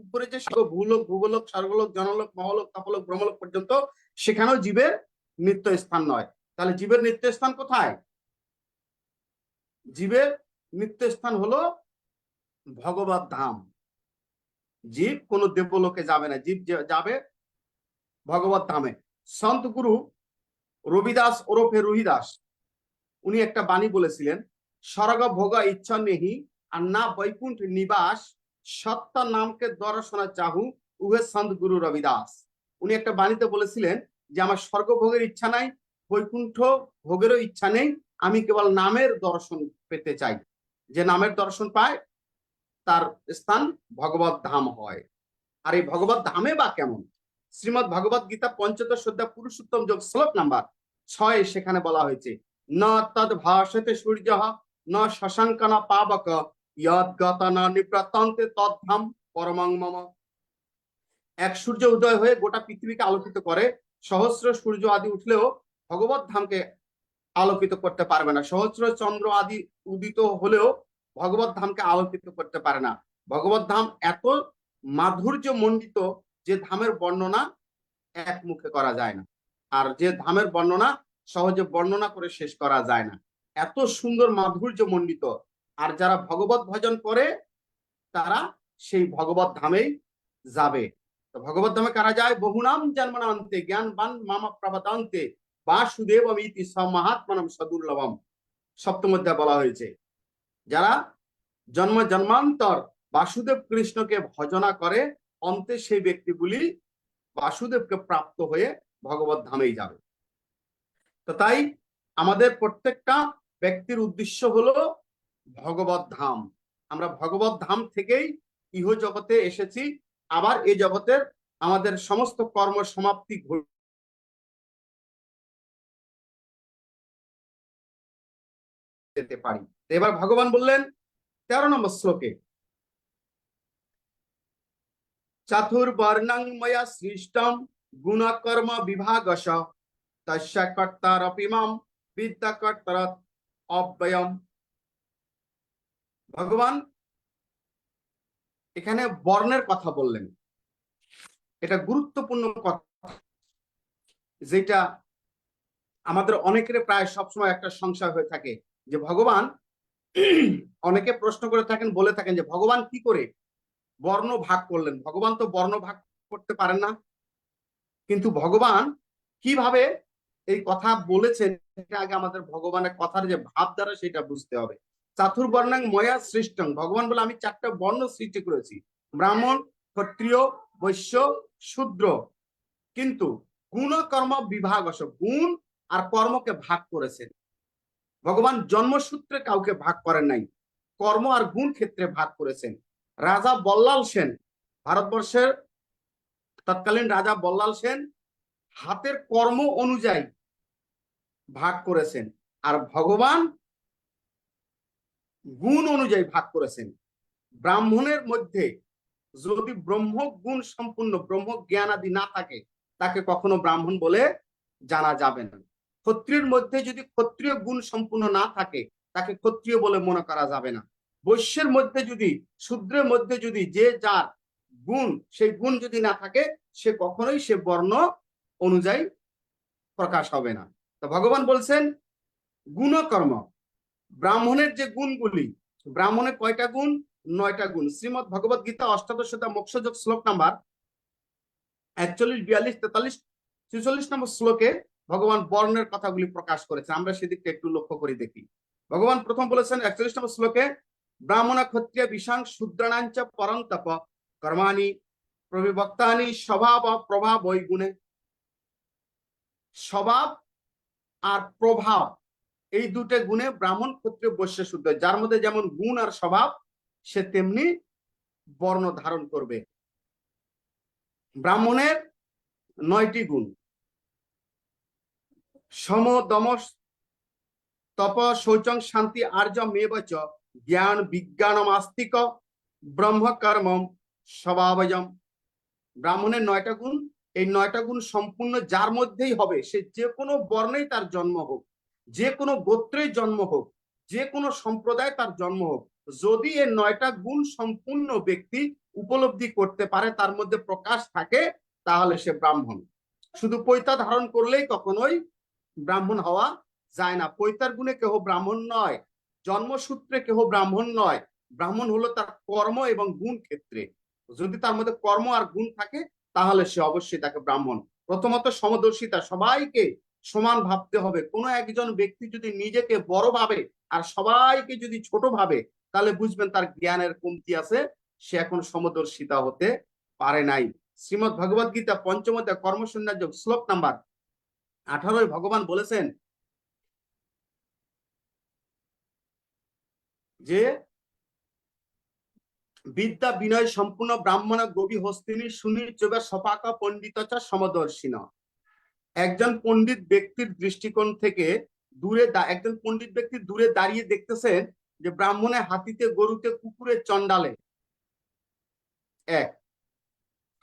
উপরে যে ভূলোক ভূগোলক স্বর্গলোক জনলোক মহলোক তপলোক ব্রহ্মলোক পর্যন্ত সেখানেও জীবের নিত্য স্থান নয়। তাহলে জীবের নিত্য স্থান কোথায়? জীবের নিত্য স্থান হলো ভগবত ধাম। জীব কোন দেবলোকে যাবে না, জীব যাবে ভগবত ধামে। সন্ত গুরু রবিদাস ওরফে রুহিদাস উনি একটা বাণী বলেছিলেন, স্বর্গ ভোগ ইচ্ছা নেহি আর না বৈকুণ্ঠ নিবাস সত্য নামকে দর্শনা চাহু উহে সন্ত গুরু রবিদাস। উনি একটা বাণীতে বলেছিলেন যে আমার স্বর্গ ভোগের ইচ্ছা নাই, বৈকুণ্ঠ ভোগেরও ইচ্ছা নেই, আমি কেবল নামের দর্শন পেতে চাই। যে নামের দর্শন পায় তার স্থান ভগবত ধাম হয়। আর এই ভগবত ধামে বা কেমন? শ্রীমদ ভগবত গীতা ৫ম অধ্যায় পুরুষোত্তম যোগ শ্লোক নাম্বার 6 সেখানে বলা হয়েছে ন তদ ভাসতে সূর্য ন শশাঙ্ক ন পাবক ইয়দ্গত ন নিপ্রত্যন্তে তদ্ধাম পরমং মম। এক সূর্য উদয় হয়ে গোটা পৃথিবীকে আলোকিত করে, সহস্র সূর্য আদি উঠলেও ভগবত ধামকে আলোকিত করতে পারবে না। সহস্র চন্দ্র আদি উদিত হলেও ভগবত ধামকে আলোকিত করতে পারে না। ভগবত ধাম এত মাধুর্য মণ্ডিত যে ধামের বর্ণনা এক মুখে করা যায় না, আর যে ধামের বর্ণনা সহজে বর্ণনা করে শেষ করা যায় না। এত সুন্দর মাধুর্য মণ্ডিত। আর যারা ভগবত ভজন করে তারা সেই ভগবত ধামেই যাবে। তো ভগবত ধামে কারা যায়? বহুনাম জন্মনান্তে জ্ঞানবান মামা প্রবতান্তে বাসুদেবম ইতি সমহাত্মানম সদুর্লভম। সপ্তম অধ্যায় বলা হয়েছে যারা জন্ম জন্মান্তর বাসুদেব কৃষ্ণকে ভজনা করে অন্তে সেই ব্যক্তিগুলি বাসুদেবকে প্রাপ্ত হয়ে ভগবত ধামেই যাবে। তো তাই আমাদের প্রত্যেকটা ব্যক্তির উদ্দেশ্য হলো ভগবত ধাম। আমরা ভগবত ধাম থেকেই ইহ জগতে এসেছি, আবার এই জগতের আমাদের সমস্ত কর্ম সমাপ্তি যেতে পারি। এবার ভগবান বললেন 13 নম্বর শ্লোকে চতুর্বর্ণং ময়া সৃষ্টম গুণকর্ম বিভাগশ তস্য কর্তারপি মাম বিদ্যা কর্তারৎ অব্যয়ম। ভগবান এখানে বর্ণের কথা বললেন। এটা গুরুত্বপূর্ণ কথা, যেটা আমাদের অনেকের প্রায় সবসময় একটা সংশয় হয়ে থাকে যে ভগবান, অনেকে প্রশ্ন করে থাকেন, বলে থাকেন যে ভগবান কি করে বর্ণ ভাগ করলেন? ভগবান তো বর্ণ ভাগ করতে পারেন না, কিন্তু ভগবান কিভাবে এই কথা বলেছেন এটা আগে আমাদের ভগবানের কথার যে ভাব দ্বারা সেটা বুঝতে হবে। চাতুর্বর্ণাং ময়া সৃষ্টং, ভগবান বলে আমি 4টা বর্ণ সৃষ্টি করেছি, ব্রাহ্মণ ক্ষত্রিয় বৈশ্য শূদ্র, কিন্তু গুণ কর্ম বিভাগ গুণ আর কর্মকে ভাগ করেছেন। ভগবান জন্মসূত্রে কাউকে ভাগ করেন নাই, কর্ম আর গুণ ক্ষেত্রে ভাগ করেছেন। রাজা বল্লাল সেন, ভারতবর্ষের তৎকালীন রাজা বল্লাল সেন হাতের কর্ম অনুযায়ী ভাগ করেছেন, আর ভগবান গুণ অনুযায়ী ভাগ করেছেন। ব্রাহ্মণের মধ্যে যদি ব্রহ্ম গুণ সম্পূর্ণ ব্রহ্ম জ্ঞান আদি না থাকে তাকে কখনো ব্রাহ্মণ বলে জানা যাবে না। ক্ষত্রিয়ের মধ্যে যদি ক্ষত্রিয় গুণ সম্পূর্ণ না থাকে তাকে ক্ষত্রিয় বলে মনে করা যাবে না। বৈশ্যের মধ্যে যদি, শূদ্রের মধ্যে যদি যে যার গুণ, সেই গুণ যদি না থাকে, সে কখনোই সে বর্ণ অনুযায়ী প্রকাশ হবে না। তো ভগবান বলছেন গুণকর্ম, ব্রাহ্মণের যে গুণগুলি, ব্রাহ্মণের কয়টা গুণ? 9টা গুণ। শ্রীমদ ভগবত গীতা অষ্টাদশ মোক্ষযোগ শ্লোক নাম্বার 41, 42, 43, 44 নম্বর শ্লোকে ভগবান বর্ণের কথাগুলি প্রকাশ করেছেন। আমরা সেদিকটা একটু লক্ষ্য করে দেখি। ভগবান প্রথম বলেছেন 41 নম্বর শ্লোকে, ব্রাহ্মণ ক্ষত্রিয় বিশাং শূদ্রাণাঞ্চ পরন্তপ কর্মাণি প্রবিভক্তানি স্বভাব প্রভাব ওই গুণে। স্বভাব আর প্রভাব, এই দুটো গুণে ব্রাহ্মণ ক্ষত্রিয় বৈশ্য শূদ্র, যার মধ্যে যেমন গুণ আর স্বভাব, সে তেমনি বর্ণ ধারণ করবে। ব্রাহ্মণের 9টি গুণ, সম দম তপ শৌচং শান্তি আর্য মেবচ জ্ঞান বিজ্ঞানম আস্তিক ব্রহ্মকর্মম স্বভাবজম। ব্রাহ্মণের 9টা গুণ, এই 9টা গুণ সম্পূর্ণ যার মধ্যেই হবে, সে যে কোনো বর্ণেই তার জন্ম হোক, যে কোনো গোত্রেই জন্ম হোক, যে কোনো সম্প্রদায় তার জন্ম হোক, যদি এই 9টা গুণ সম্পূর্ণ ব্যক্তি উপলব্ধি করতে পারে, তার মধ্যে প্রকাশ থাকে, তাহলে সে ব্রাহ্মণ। শুধু পৈতা ধারণ করলেই কখনোই ব্রাহ্মণ হওয়া যায় না। পৈতার গুণে কেহ ব্রাহ্মণ নয়, জন্মসূত্রে কেহ ব্রাহ্মণ নয়। ব্রাহ্মণ হলো তার কর্ম এবং গুণ ক্ষেত্রে। যদি তার মধ্যে কর্ম আর গুণ থাকে, তাহলে সে অবশ্যই তাকে ব্রাহ্মণ। প্রথমত সমদর্শিতা, সবাইকে সমান ভাবতে হবে। কোনো একজন ব্যক্তি যদি নিজেকে বড় ভাবে আর সবাইকে যদি ছোট ভাবে, তাহলে বুঝবেন তার জ্ঞানের কমতি আছে, সে এখন সমদর্শিতা হতে পারে নাই। শ্রীমদ ভগবত গীতা পঞ্চম অধ্যায় কর্মসন্ন্যাস যোগ শ্লোক নাম্বার 18 ভগবান বলেছেন যে বিদ্যা বিনয় সম্পূর্ণ ব্রাহ্মণ গবি হস্তিনী সুনির্চবা সপাক পণ্ডিত সমদর্শিন। একজন পণ্ডিত ব্যক্তির দৃষ্টিকোণ থেকে দূরে, একজন পণ্ডিত ব্যক্তি দূরে দাঁড়িয়ে দেখতেছেন যে ব্রাহ্মণে হাতিতে, গরুতে, কুকুরে, চণ্ডালে এক।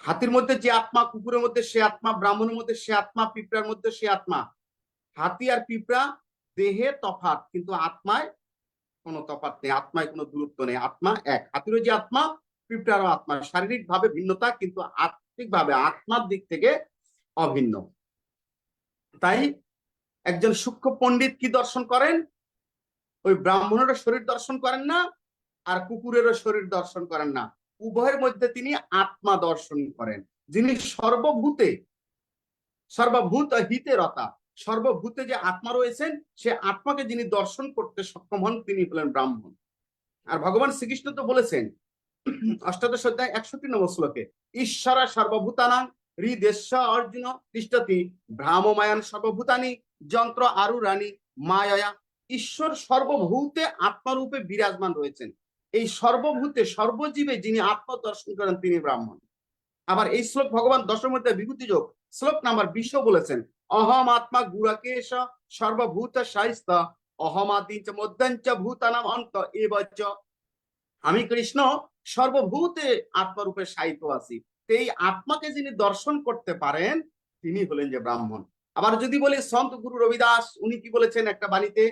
হাতির মধ্যে যে আত্মা, কুকুরের মধ্যে সে আত্মা, ব্রাহ্মণের মধ্যে সে আত্মা, পিঁপড়ার মধ্যে সে আত্মা। হাতি আর পিঁপড়া দেহে তফাৎ, কিন্তু আত্মায় কোনো তফাৎ নেই, আত্মায় কোনো দূরত্ব নেই, আত্মা এক। হাতিরও যে আত্মা, পিঁপড়ারও আত্মা, শারীরিক ভাবে ভিন্নতা, কিন্তু আত্মিক ভাবে আত্মার দিক থেকে অভিন্ন। তাই একজন সূক্ষ্ম পণ্ডিত কি দর্শন করেন? ওই ব্রাহ্মণেরও শরীর দর্শন করেন না, আর কুকুরেরও শরীর দর্শন করেন না, উভয়ের মধ্যে তিনি আত্মা দর্শন করেন। যিনি সর্বভূতে সর্বভূত হিতে রতা, সর্বভূতে যে আত্মা রয়েছেন, সে আত্মাকে যিনি দর্শন করতে সক্ষম হন, তিনি হলেন ব্রাহ্মণ। আর ভগবান শ্রীকৃষ্ণ তো বলেছেন অষ্টাদশ অধ্যায় 61 নম্বর শ্লোকে, ঈশ্বর সর্বভূতানাং হৃদেশ্ব অর্জুন তিষ্ঠতি ভ্রামমায়ান সর্বভূতানি যন্ত্র আরুরানি মায়া। ঈশ্বর সর্বভূতে আত্মারূপে বিরাজমান রয়েছেন। এই সর্বভূতে সর্বজীবে যিনি আত্মা দর্শন করেন, তিনি ব্রাহ্মণ। আবার এই শ্লোক ভগবান দশম অধ্যায় বিভূতি যোগ শ্লোক নাম্বার 20 বলেছেন, অহম আত্মা গুরাকেশ সর্বভূত সাইস্ত অহমাদিঞ্চ মধ্যঞ্চ ভূতানাম অন্ত এবচ। আমি কৃষ্ণ সর্বভূতে আত্মারূপে শায়িত আছি। এই আত্মাকে যিনি দর্শন করতে পারেন, তিনি হলেন যে ব্রাহ্মণ। আবার যদি বলি সন্ত গুরু রবিদাস, উনি কি বলেছেন একটা বাণীতে,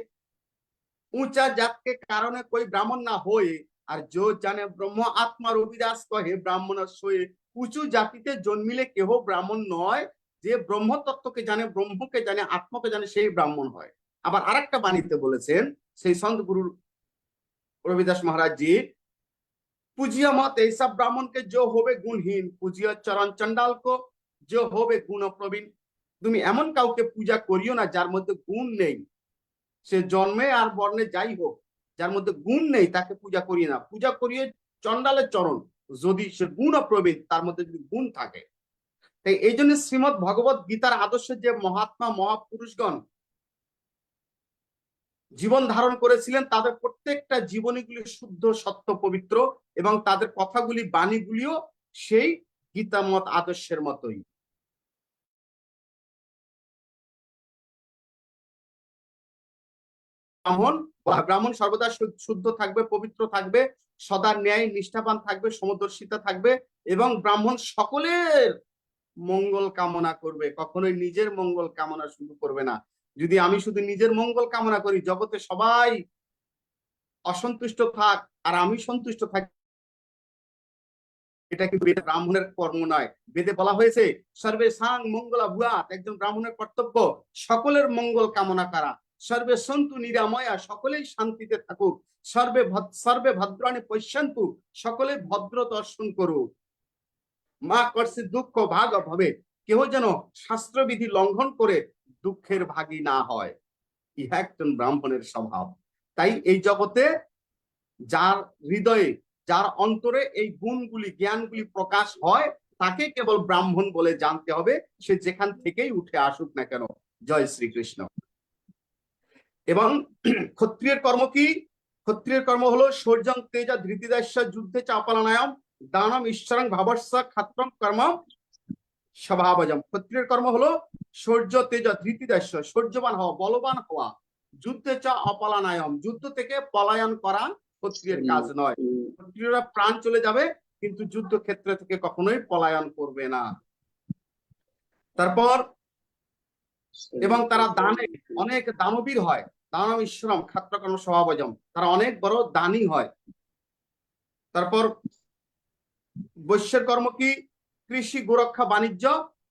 ऊंचा जात के कारण कोई ब्राह्मण ना होए আর जो জানে ব্রহ্ম আত্মা রবিদাস কহে ব্রাহ্মণ সোয়ে। উঁচু জাতিতে জন্মিলে কেহ ব্রাহ্মণ নয়, যে ব্রহ্ম তত্ত্বকে জানে, ব্রহ্মকে জানে, আত্মাকে জানে, সেই ব্রাহ্মণ হয়। আবার আরেকটা বাণীতে বলেছেন সেই সন্ত গুরু রবিদাস মহারাজ জি, पूजिया मत ऐसा ब्राह्मण के जो होवे गुणहीन, पूजिया चरण चंडाल को जो होवे गुण प्रवीण। তুমি এমন কাউকে পূজা করিও না যার মধ্যে গুণ নেই, সে জন্মে আর বর্ণে যাই হোক, যার মধ্যে গুণ নেই তাকে পূজা করিয়ে না। পূজা করিয়ে চন্ডালের চরণ, যদি সে গুণ প্রবীণ, তার মধ্যে যদি গুণ থাকে। তাই এই জন্য শ্রীমদ ভগবত গীতার আদর্শে যে মহাত্মা মহাপুরুষগণ জীবন ধারণ করেছিলেন, তাদের প্রত্যেকটা জীবনীগুলি শুদ্ধ, সত্য, পবিত্র, এবং তাদের কথাগুলি, বাণীগুলিও সেই গীতামত আদর্শের মতোই। ব্রাহ্মণ সর্বদা শুদ্ধ থাকবে, পবিত্র থাকবে, সদা ন্যায় নিষ্ঠাবান থাকবে, সমদর্শিতা থাকবে, এবং ব্রাহ্মণ সকলের মঙ্গল কামনা করবে, কখনোই নিজের মঙ্গল কামনা শুরু করবে না। যদি আমি শুধু নিজের মঙ্গল কামনা করি, জগতে সবাই অসন্তুষ্ট থাক, আর আমি সন্তুষ্ট থাকি, এটা কিন্তু বেদে ব্রাহ্মণের কর্ম নয়। বেদে বলা হয়েছে সর্বে সাং মঙ্গলা ভুয়াত, একজন ব্রাহ্মণের কর্তব্য সকলের মঙ্গল কামনা করা। সর্বে সন্তু নিরাময়া, সকলেই শান্তিতে থাকুক। সর্বে ভদ্রাণী পশ্যন্তু, সকলে ভদ্র দর্শন করুক। মা করছে দুঃখ ভাগ হবে, কেহ যেন শাস্ত্রবিধি লঙ্ঘন করে দুঃখের ভাগী না হয়। ইহা একজন ব্রাহ্মণের স্বভাব। তাই এই জগতে যার হৃদয়ে, যার অন্তরে এই গুণগুলি, জ্ঞানগুলি প্রকাশ হয়, তাকে কেবল ব্রাহ্মণ বলে জানতে হবে, সে যেখান থেকেই উঠে আসুক না কেন। জয় শ্রীকৃষ্ণ। এবং ক্ষত্রিয়ের কর্ম কি? ক্ষত্রিয়ের কর্ম হলো সৌর্যং তেজা ধৃতিদাস্য যুদ্ধে চাপালানায়ম দানম ঈশ্বরং ভাবস্য ক্ষত্রং কর্ম স্বভাবজম। ক্ষত্রিয়ের কর্ম হলো সৌর্য তেজ ধৃতিদাস্য, সৌর্যবান হওয়া, বলবান হওয়া, যুদ্ধে চা অপলানায়ম, যুদ্ধ থেকে পলায়ন করা ক্ষত্রিয়ের কাজ নয়। ক্ষত্রিয়রা প্রাণ চলে যাবে কিন্তু যুদ্ধক্ষেত্র থেকে কখনোই পলায়ন করবে না। তারপর এবং তারা দানে অনেক দানবীর হয়, দানব ঈশ্বরম ক্ষত্রকর্ম স্বভাবজম, তারা অনেক বড় দানী হয়। তারপর বৈশ্যের কর্ম কি? কৃষি গোরক্ষা বাণিজ্য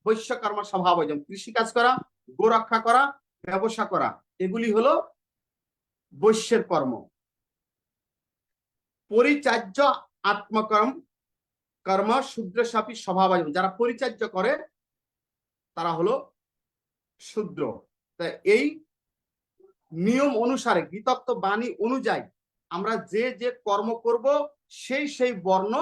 বৈশ্য কর্ম স্বভাবজম, কৃষি কাজ করা, গোরক্ষা করা, ব্যবসা করা, এগুলি হলো বৈশ্যের কর্ম। পরিচার্য আত্মকর্ম কর্ম শূদ্র সাপী স্বভাবজম, যারা পরিচার্য করে তারা হলো শূদ্র। তা এই নিয়ম অনুসারে, গীতত্ব বাণী অনুযায়ী আমরা যে যে কর্ম করব সেই সেই বর্ণ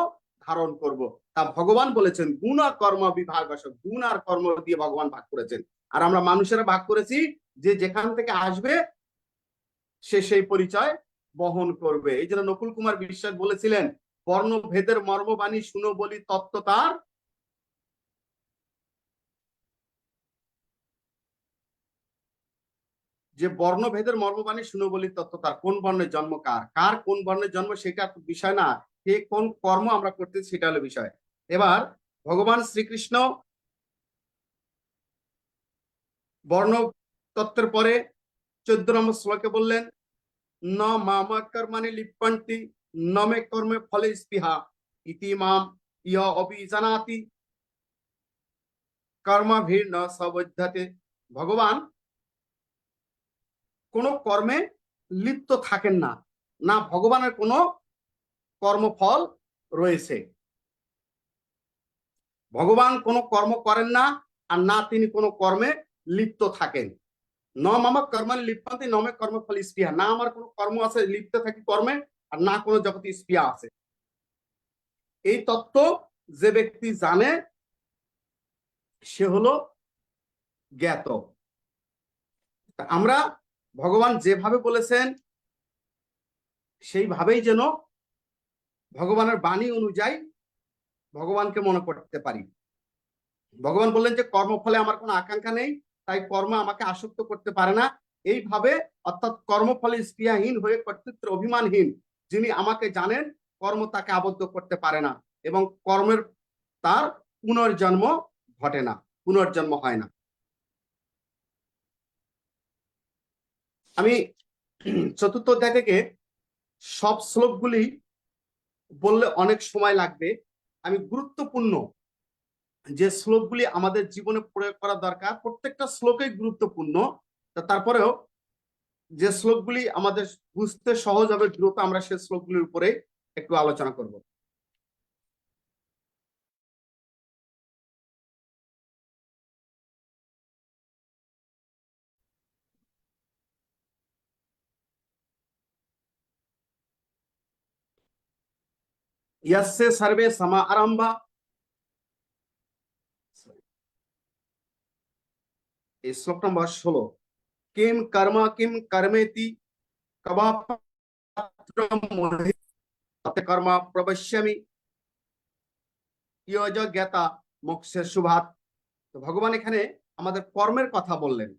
ধারণ করব। তা ভগবান বলেছেন গুণ আর কর্ম বিভাগ, গুণ আর কর্ম দিয়ে ভগবান ভাগ করেছেন। আর আমরা মানুষেরা ভাগ করেছি যে যেখান থেকে আসবে সে সেই পরিচয় বহন করবে। এই জন্য নকুল কুমার বিশ্বাস বলেছিলেন বর্ণ ভেদের মর্মবাণী শুনো বলি তত্ত্ব তার, যে বর্ণভেদের মর্মবাণী শুনো বলি তত্ত্ব তার, কোন বর্ণের জন্ম কার, কার কোন বর্ণের জন্ম সেটা বিষয় না, কে কোন কর্ম আমরা করতে সেটা হলো বিষয়। এবার ভগবান শ্রীকৃষ্ণ বর্ণ তত্ত্বের পরে 14 নম্বর শ্লোকে বললেন ন মামা কর্মাণি লিপ্পন্তি ন মে কর্মে ফলে স্পৃহা ইতি মাম ইহ অভিজানাতি কর্মাভির ন সবদ্ধতে। ভগবান কোন কর্মে লিপ্ত থাকেন না, না ভগবানের কোনো কর্মফল রয়েছে। ভগবান কোনো কর্ম করেন না, আর না তিনি কোনো কর্মে লিপ্ত থাকেন। ন মামা কর্মাণি লিপ্পান্তি ন মে কর্ম ফল স্পৃহা, না আমার কোনো কর্ম আছে লিপ্ত থাকি কর্মে, আর না কোনো জগতে স্পৃহা আছে। এই তত্ত্ব যে ব্যক্তি জানে সে হলো জ্ঞাত। আমরা ভগবান যেভাবে বলেছেন সেইভাবেই যেন ভগবানের বাণী অনুযায়ী ভগবানকে মনে করতে পারি। ভগবান বললেন যে কর্মফলে আমার কোনো আকাঙ্ক্ষা নেই, তাই কর্ম আমাকে আসক্ত করতে পারে না। এইভাবে অর্থাৎ কর্মফলে স্পৃহাহীন হয়ে কর্তৃত্ব অভিমানহীন যিনি আমাকে জানেন, কর্ম তাকে আবদ্ধ করতে পারে না এবং কর্মের তার পুনর্জন্ম ঘটে না, পুনর্জন্ম হয় না। আমি চতুর্থ অধ্যায় থেকে সব শ্লোকগুলি বললে অনেক সময় লাগবে। আমি গুরুত্বপূর্ণ যে শ্লোকগুলি আমাদের জীবনে প্রয়োগ করা দরকার, প্রত্যেকটা শ্লোকই গুরুত্বপূর্ণ, তারপরেও যে শ্লোকগুলি আমাদের বুঝতে সহজ হবে দ্রুত, আমরা সেই শ্লোকগুলির উপরে একটু আলোচনা করব। यस्य सर्वे समारंभा, এই শ্লোক নম্বর 16, কিম কর্ম কিম কর্মেতি কবাপাত্রম মোহিতে কর্ম প্রবশ্যমি ইয়জ জ্ঞাতা মোক্ষের শুভাত। তো ভগবান এখানে আমাদের কর্মের কথা বললেন।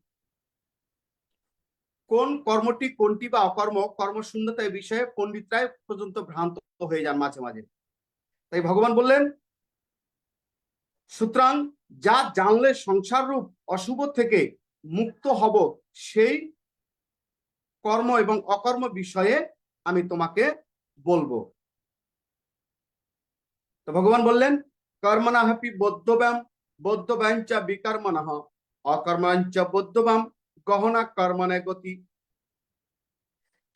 কোন কর্মটি কোনটি বা অকর্ম, কর্মশূন্যতা এই বিষয়ে পণ্ডিতরাই পর্যন্ত ভ্রান্ত হয়ে যান মাঝে মাঝে। তাই ভগবান বললেন সুতরাং যা জানলে সংসার রূপ অশুভ থেকে মুক্ত হব, সেই কর্ম এবং অকর্ম বিষয়ে আমি তোমাকে বলবো। তো ভগবান বললেন কর্মণা হ্যাপি বৌদ্ধব্যাম চা বিকর্মণঃ অকর্মাঞ্চ বৌদ্ধব্যাম গহনা কর্মণে গতি।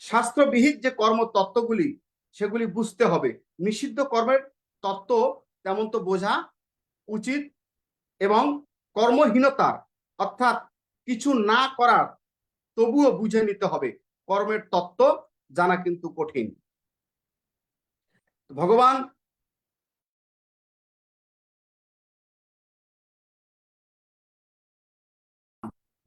শাস্ত্রবিহিত যে কর্ম তত্ত্বগুলি সেগুলি বুঝতে হবে। নিষিদ্ধ কর্মের তত্ত্ব তেমন তো বোঝা উচিত, এবং কর্মহীনতার অর্থাৎ কিছু না করার তবুও বুঝে নিতে হবে কর্মের তত্ত্ব জানা কিন্তু কঠিন। ভগবান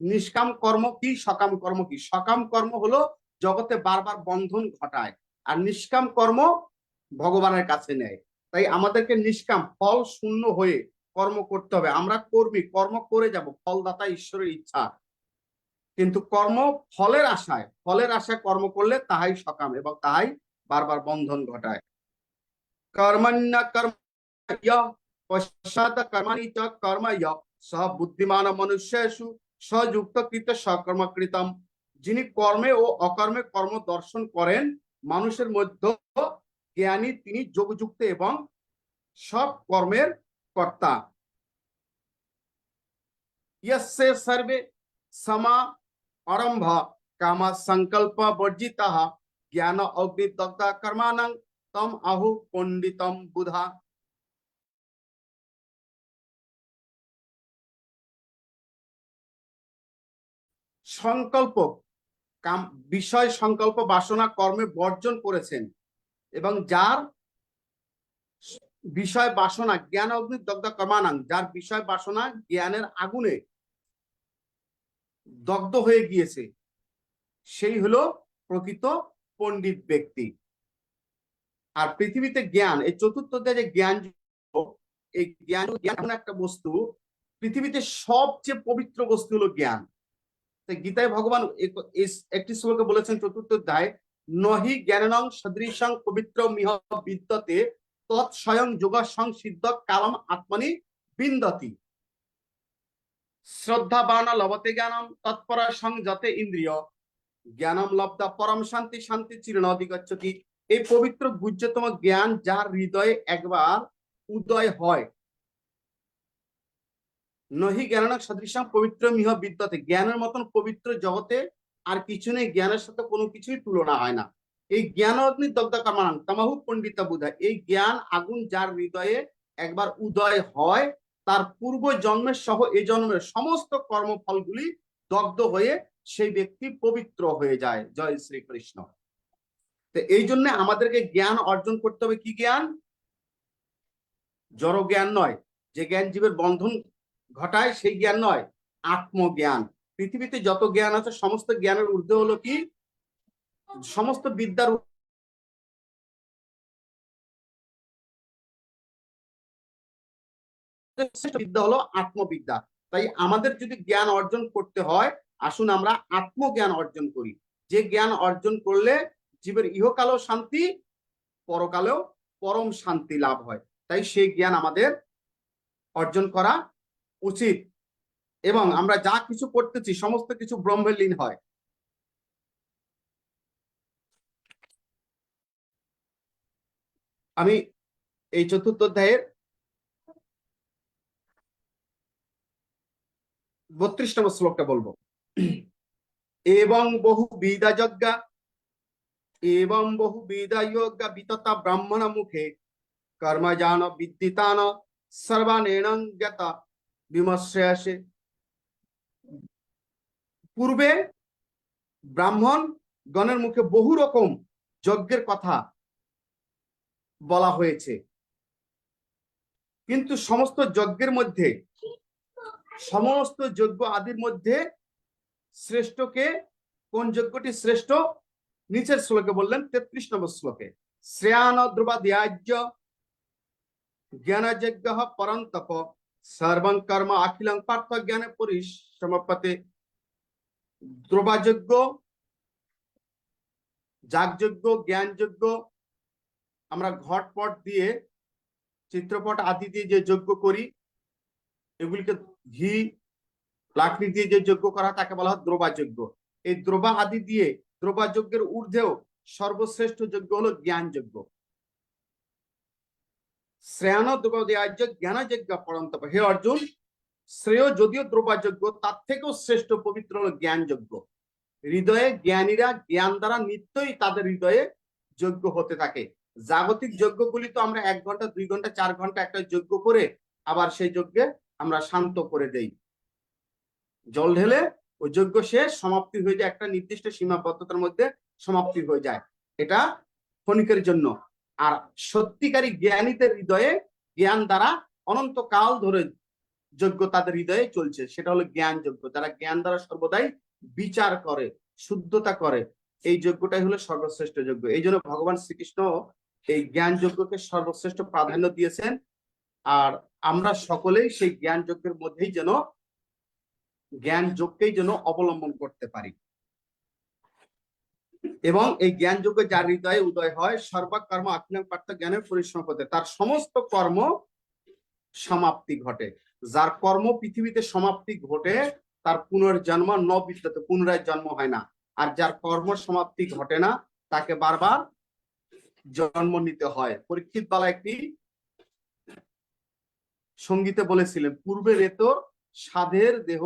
নিষ্কাম কর্ম কি, সকাম কর্ম কি? সকাম কর্ম হলো জগতে বারবার বন্ধন ঘটায়, আর নিষ্কাম কর্ম ভগবানের কাছে নেয়। তাই আমাদেরকে নিষ্কাম ফল শূন্য হয়ে কর্ম করতে হবে। আমরা কর্মী, কর্ম করে যাব, ফলদাতা ঈশ্বরের ইচ্ছা, কিন্তু কর্ম ফলের আশায় কর্ম করলে তাহাই সকাম, এবং তাহাই বারবার বন্ধন ঘটায়। কর্মণ্য কর্ম পশ্চাৎ কর্মাণি চ কর্ম সহ বুদ্ধিমান মনুষ্যেষু সযুক্ত কৃত সকর্মকৃতম। যিনি কর্মে ও অকর্মে কর্ম দর্শন করেন মানুষের মধ্যে জ্ঞানী, তিনি যোগযুক্ত এবং সব কর্মের কর্তা। यस्य सर्वे समा आरंभ काम संकल्प वर्जितः ज्ञान अग्निदग्ध कर्माणं तम आहु पंडितम बुधा। সংকল্প কাম বিষয় সংকল্প বাসনা কর্মে বর্জন করেছেন, এবং যার বিষয় বাসনা জ্ঞান অগ্নি দগ্ধ কর্মাণং, যার বিষয় বাসনা জ্ঞানের আগুনে দগ্ধ হয়ে গিয়েছে, সেই হলো প্রকৃত পণ্ডিত ব্যক্তি। আর পৃথিবীতে জ্ঞান, এই চতুর্থ অধ্যায়ে যে জ্ঞান, এই জ্ঞান এমন একটা বস্তু, পৃথিবীতে সবচেয়ে পবিত্র বস্তু হলো জ্ঞান। গীতায় ভগবান একটি শ্লোকে বলেছেন চতুর্থ অধ্যায়, নহি জ্ঞানং সদৃশং পবিত্র মিহ বিদ্যতে তৎ স্বয়ং যোগ সংসিদ্ধ কালম আত্মনি বিন্দতি। শ্রদ্ধাবান লভতে জ্ঞানম তৎপর সংযতে ইন্দ্রিয় জ্ঞানম লব্ধা পরম শান্তি শান্তি চিরনধিগচ্ছতি। এই পবিত্র গুহ্যতম জ্ঞান যার হৃদয়ে একবার উদয় হয়, নহি জ্ঞান সদৃশং পবিত্র মিহ বিদ্যতে, জ্ঞানের মতন পবিত্র জগতে আর কিছু নেই, জ্ঞানের সাথে কোনো কিছুই তুলনা হয় না। এই জ্ঞান অগ্নি দগ্ধ কামানাং তমাহু পণ্ডিতা বুধা, এই জ্ঞান আগুন যার হৃদয়ে একবার উদয় হয়, তার পূর্ব জন্মের সহ এই জন্মের সমস্ত কর্মফলগুলি দগ্ধ হয়ে সেই ব্যক্তি পবিত্র হয়ে যায়। জয় শ্রীকৃষ্ণ। তো এই জন্য আমাদেরকে জ্ঞান অর্জন করতে হবে। কি জ্ঞান? জড় জ্ঞান নয়, যে জ্ঞান জীবের বন্ধন ঘটায় সেই জ্ঞান নয়, আত্মজ্ঞান। পৃথিবীতে যত জ্ঞান আছে সমস্ত জ্ঞানের ঊর্ধ্বে হলো কি? সমস্ত বিদ্যার বিদ্যা হলো আত্মবিদ্যা। তাই আমাদের যদি জ্ঞান অর্জন করতে হয়, আসুন আমরা আত্মজ্ঞান অর্জন করি। যে জ্ঞান অর্জন করলে জীবের ইহকালেও শান্তি, পরকালেও পরম শান্তি লাভ হয়। তাই সেই জ্ঞান আমাদের অর্জন করা উচিত, এবং আমরা যা কিছু করতেছি সমস্ত কিছু ব্রহ্মে লীন হয়। আমি এই চতুর্থ অধ্যায়ের 32 নম্বর শ্লোকটা বলবো। এবং বহু বিদা যজ্ঞা এবং বহু বিদা যোগা বিততা ব্রাহ্মণ মুখে কর্মজান বিদ্যিতান সর্বানেনং জ্ঞাতা বিমর্শে। পূর্বে ব্রাহ্মণ গণের মুখে বহু রকম যজ্ঞের কথা বলা হয়েছে, কিন্তু সমস্ত যজ্ঞের মধ্যে, সমস্ত যজ্ঞ আদির মধ্যে শ্রেষ্ঠকে, কোন যজ্ঞটি শ্রেষ্ঠ? নিচের শ্লোকে বললেন 33 নম্বর শ্লোকে, শ্রেয়ান ধ্রুবাদ্যাজ্য জ্ঞান যজ্ঞ পরন্তপ সর্বং কর্ম অখিলং পার্থ জ্ঞানে পরিসমাপ্যতে। দ্রব্যযজ্ঞ, যাগযজ্ঞ, জ্ঞানযজ্ঞ, আমরা ঘটপট দিয়ে, চিত্রপট আদি দিয়ে যে যজ্ঞ করি, এগুলিকে ঘি লাকড়ি দিয়ে যে যজ্ঞ করা তাকে বলা হয় দ্রব্যযজ্ঞ। এই দ্রব্য আদি দিয়ে, দ্রব্যযজ্ঞের ঊর্ধ্বেও সর্বশ্রেষ্ঠ যজ্ঞ হলো জ্ঞান যজ্ঞ। শ্রেয়ান দ্রব্যাযজ্ঞ জ্ঞান যজ্ঞ পরন্তপ। হে অর্জুন, শ্রেয় যদিও দ্রব্যযজ্ঞ, তার থেকেও শ্রেষ্ঠ পবিত্র হলো জ্ঞান যজ্ঞ। হৃদয়ে জ্ঞানীরা জ্ঞান দ্বারা নিত্যই তাদের হৃদয়ে যজ্ঞ হতে থাকে। জাগতিক যজ্ঞগুলি তো আমরা 1 ঘন্টা 2 ঘন্টা 4 ঘন্টা একটা যজ্ঞ করে আবার সেই যজ্ঞে আমরা শান্ত করে দেই, জল ঢেলে ওই যজ্ঞ শেষ, সমাপ্তি হয়ে যায়, একটা নির্দিষ্ট সীমাবদ্ধতার মধ্যে সমাপ্তি হয়ে যায়। এটা ক্ষণিকের জন্য। আর সত্যিকারী জ্ঞানীদের হৃদয়ে জ্ঞান দ্বারা অনন্তকাল ধরে যজ্ঞ তাদের হৃদয়ে চলছে, সেটা হলো জ্ঞান যজ্ঞ। যারা জ্ঞান দ্বারা সর্বদাই বিচার করে, শুদ্ধতা করে, এই যজ্ঞটাই হলো সর্বশ্রেষ্ঠ যজ্ঞ। এই জন্য ভগবান শ্রীকৃষ্ণ এই জ্ঞান যজ্ঞকে সর্বশ্রেষ্ঠ প্রাধান্য দিয়েছেন। আর আমরা সকলেই সেই জ্ঞান যজ্ঞের মধ্যেই যেন জ্ঞান যোগকেই যেন অবলম্বন করতে পারি। এবং এই জ্ঞান যোগ্য যার হৃদয়ে উদয় হয়, সর্বকর্ম আত্মীয় পার্থ জ্ঞানের পরিসমাপ্তি, তার সমস্ত কর্ম সমাপ্তি ঘটে। যার কর্ম পৃথিবীতে সমাপ্তি ঘটে তার পুনর্জন্ম ন বিদ্যতে, পুনরায় জন্ম হয় না। আর যার কর্ম সমাপ্তি ঘটে না তাকে বারবার জন্ম নিতে হয়। পরীক্ষিত বালা একটি সঙ্গীতে বলেছিলেন, পূর্বে রেত সাধের দেহ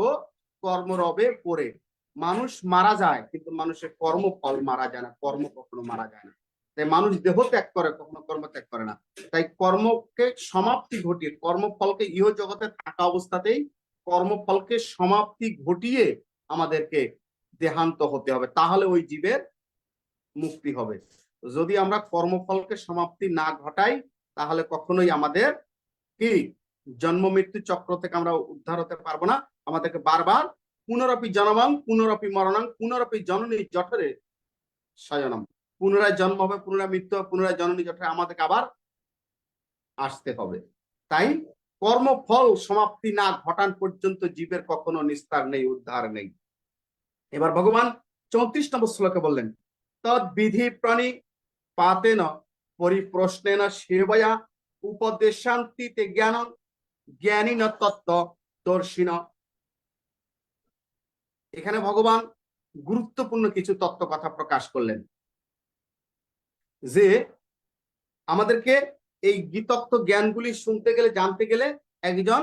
কর্মরবে পড়ে। মানুষ মারা যায় কিন্তু মানুষের কর্মফল মারা যায় না, কর্ম কখনো মারা যায় না। তাই মানুষ দেহ ত্যাগ করে, কখনো কর্ম ত্যাগ করে না। তাই কর্মকে সমাপ্তি ঘটিয়ে, কর্মফলকে ইহ জগতে থাকা অবস্থাতেই কর্মফলকে সমাপ্তি ঘটিয়ে আমাদেরকে দেহান্ত হতে হবে, তাহলে ওই জীবের মুক্তি হবে। যদি আমরা কর্মফলকে সমাপ্তি না ঘটাই তাহলে কখনোই আমাদের কি জন্ম মৃত্যু চক্র থেকে আমরা উদ্ধার হতে পারবো না। আমাদেরকে বারবার পুনরপি জন্মাং পুনরপি মরণাং পুনরপি জননী জঠরে শয়নম, পুনরায় জন্ম হবে, পুনরায় মৃত্যু হবে, পুনরায় জননী জঠরে আমাদেরকে আবার আসতে হবে। তাই কর্মফল সমাপ্তি না ঘটান পর্যন্ত জীবের কখনো নিস্তার নেই, উদ্ধার নেই। এবার ভগবান 34 নম্বর শ্লোকে বললেন, তদ বিধি প্রাণী পাতেন পরিপ্রশ্নেন সেবয়া উপদেশান্তিতে জ্ঞান জ্ঞানী ন তত্ত্ব দর্শিন। এখানে ভগবান গুরুত্বপূর্ণ কিছু তত্ত্ব কথা প্রকাশ করলেন, যে আমাদেরকে এই গীতত্ব জ্ঞানগুলি শুনতে গেলে, জানতে গেলে একজন